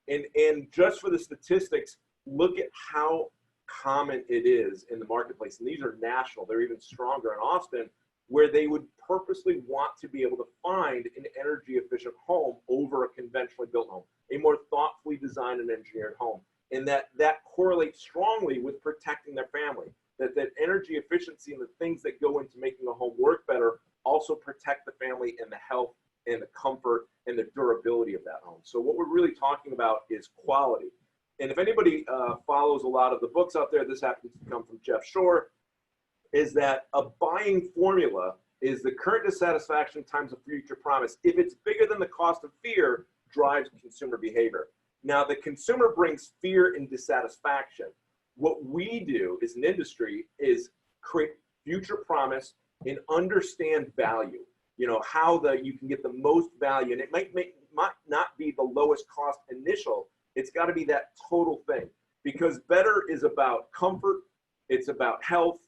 And just for the statistics, look at how common it is in the marketplace. And these are national, they're even stronger in Austin, where they would purposely want to be able to find an energy efficient home over a conventionally built home, a more thoughtfully designed and engineered home. And that correlates strongly with protecting their family, that energy efficiency and the things that go into making a home work better also protect the family and the health and the comfort and the durability of that home. So what we're really talking about is quality. And if anybody follows a lot of the books out there, this happens to come from Jeff Shore, is that a buying formula is the current dissatisfaction times the future promise. If it's bigger than the cost of fear, drives consumer behavior. Now, the consumer brings fear and dissatisfaction. What we do as an industry is create future promise and understand value. You know, how you can get the most value. And it might not be the lowest cost initial. It's got to be that total thing. Because better is about comfort. It's about health.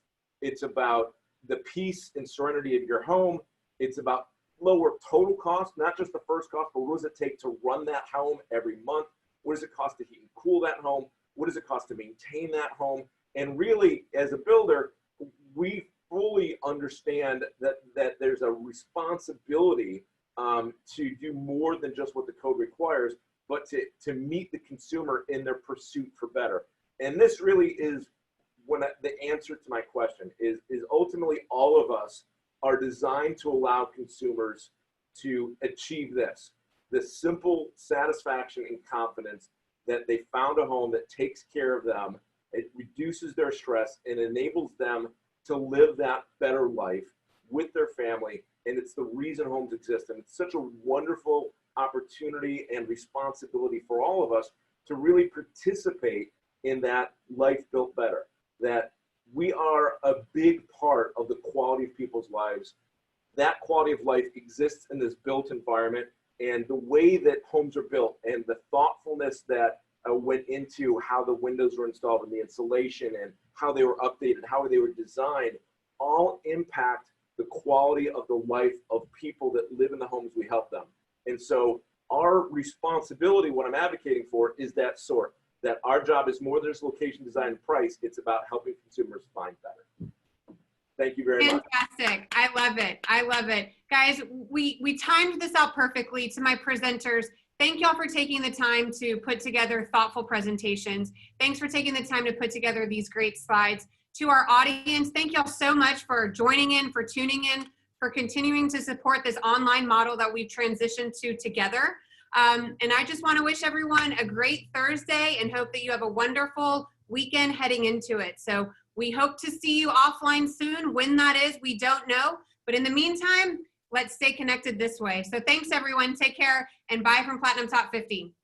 It's about the peace and serenity of your home. It's about lower total cost, not just the first cost, but what does it take to run that home every month? What does it cost to heat and cool that home? What does it cost to maintain that home? And really, as a builder, we fully understand that there's a responsibility to do more than just what the code requires, but to meet the consumer in their pursuit for better. And this really is the answer to my question is ultimately all of us are designed to allow consumers to achieve this simple satisfaction and confidence that they found a home that takes care of them. It reduces their stress and enables them to live that better life with their family. And it's the reason homes exist. And it's such a wonderful opportunity and responsibility for all of us to really participate in that life built better, that we are a big part of the quality of people's lives. That quality of life exists in this built environment, and the way that homes are built and the thoughtfulness that went into how the windows were installed and the insulation and how they were updated, how they were designed, all impact the quality of the life of people that live in the homes we help them. And so our responsibility, what I'm advocating for, is that our job is more than just location, design, and price. It's about helping consumers find better. Thank you very much. Fantastic. I love it. I love it. Guys, we timed this out perfectly. To my presenters, thank y'all for taking the time to put together thoughtful presentations. Thanks for taking the time to put together these great slides. To our audience, thank y'all so much for joining in, for tuning in, for continuing to support this online model that we've transitioned to together. And I just want to wish everyone a great Thursday and hope that you have a wonderful weekend heading into it. So we hope to see you offline soon. When that is, we don't know. But in the meantime, let's stay connected this way. So thanks, everyone. Take care, and bye from Platinum Top 50.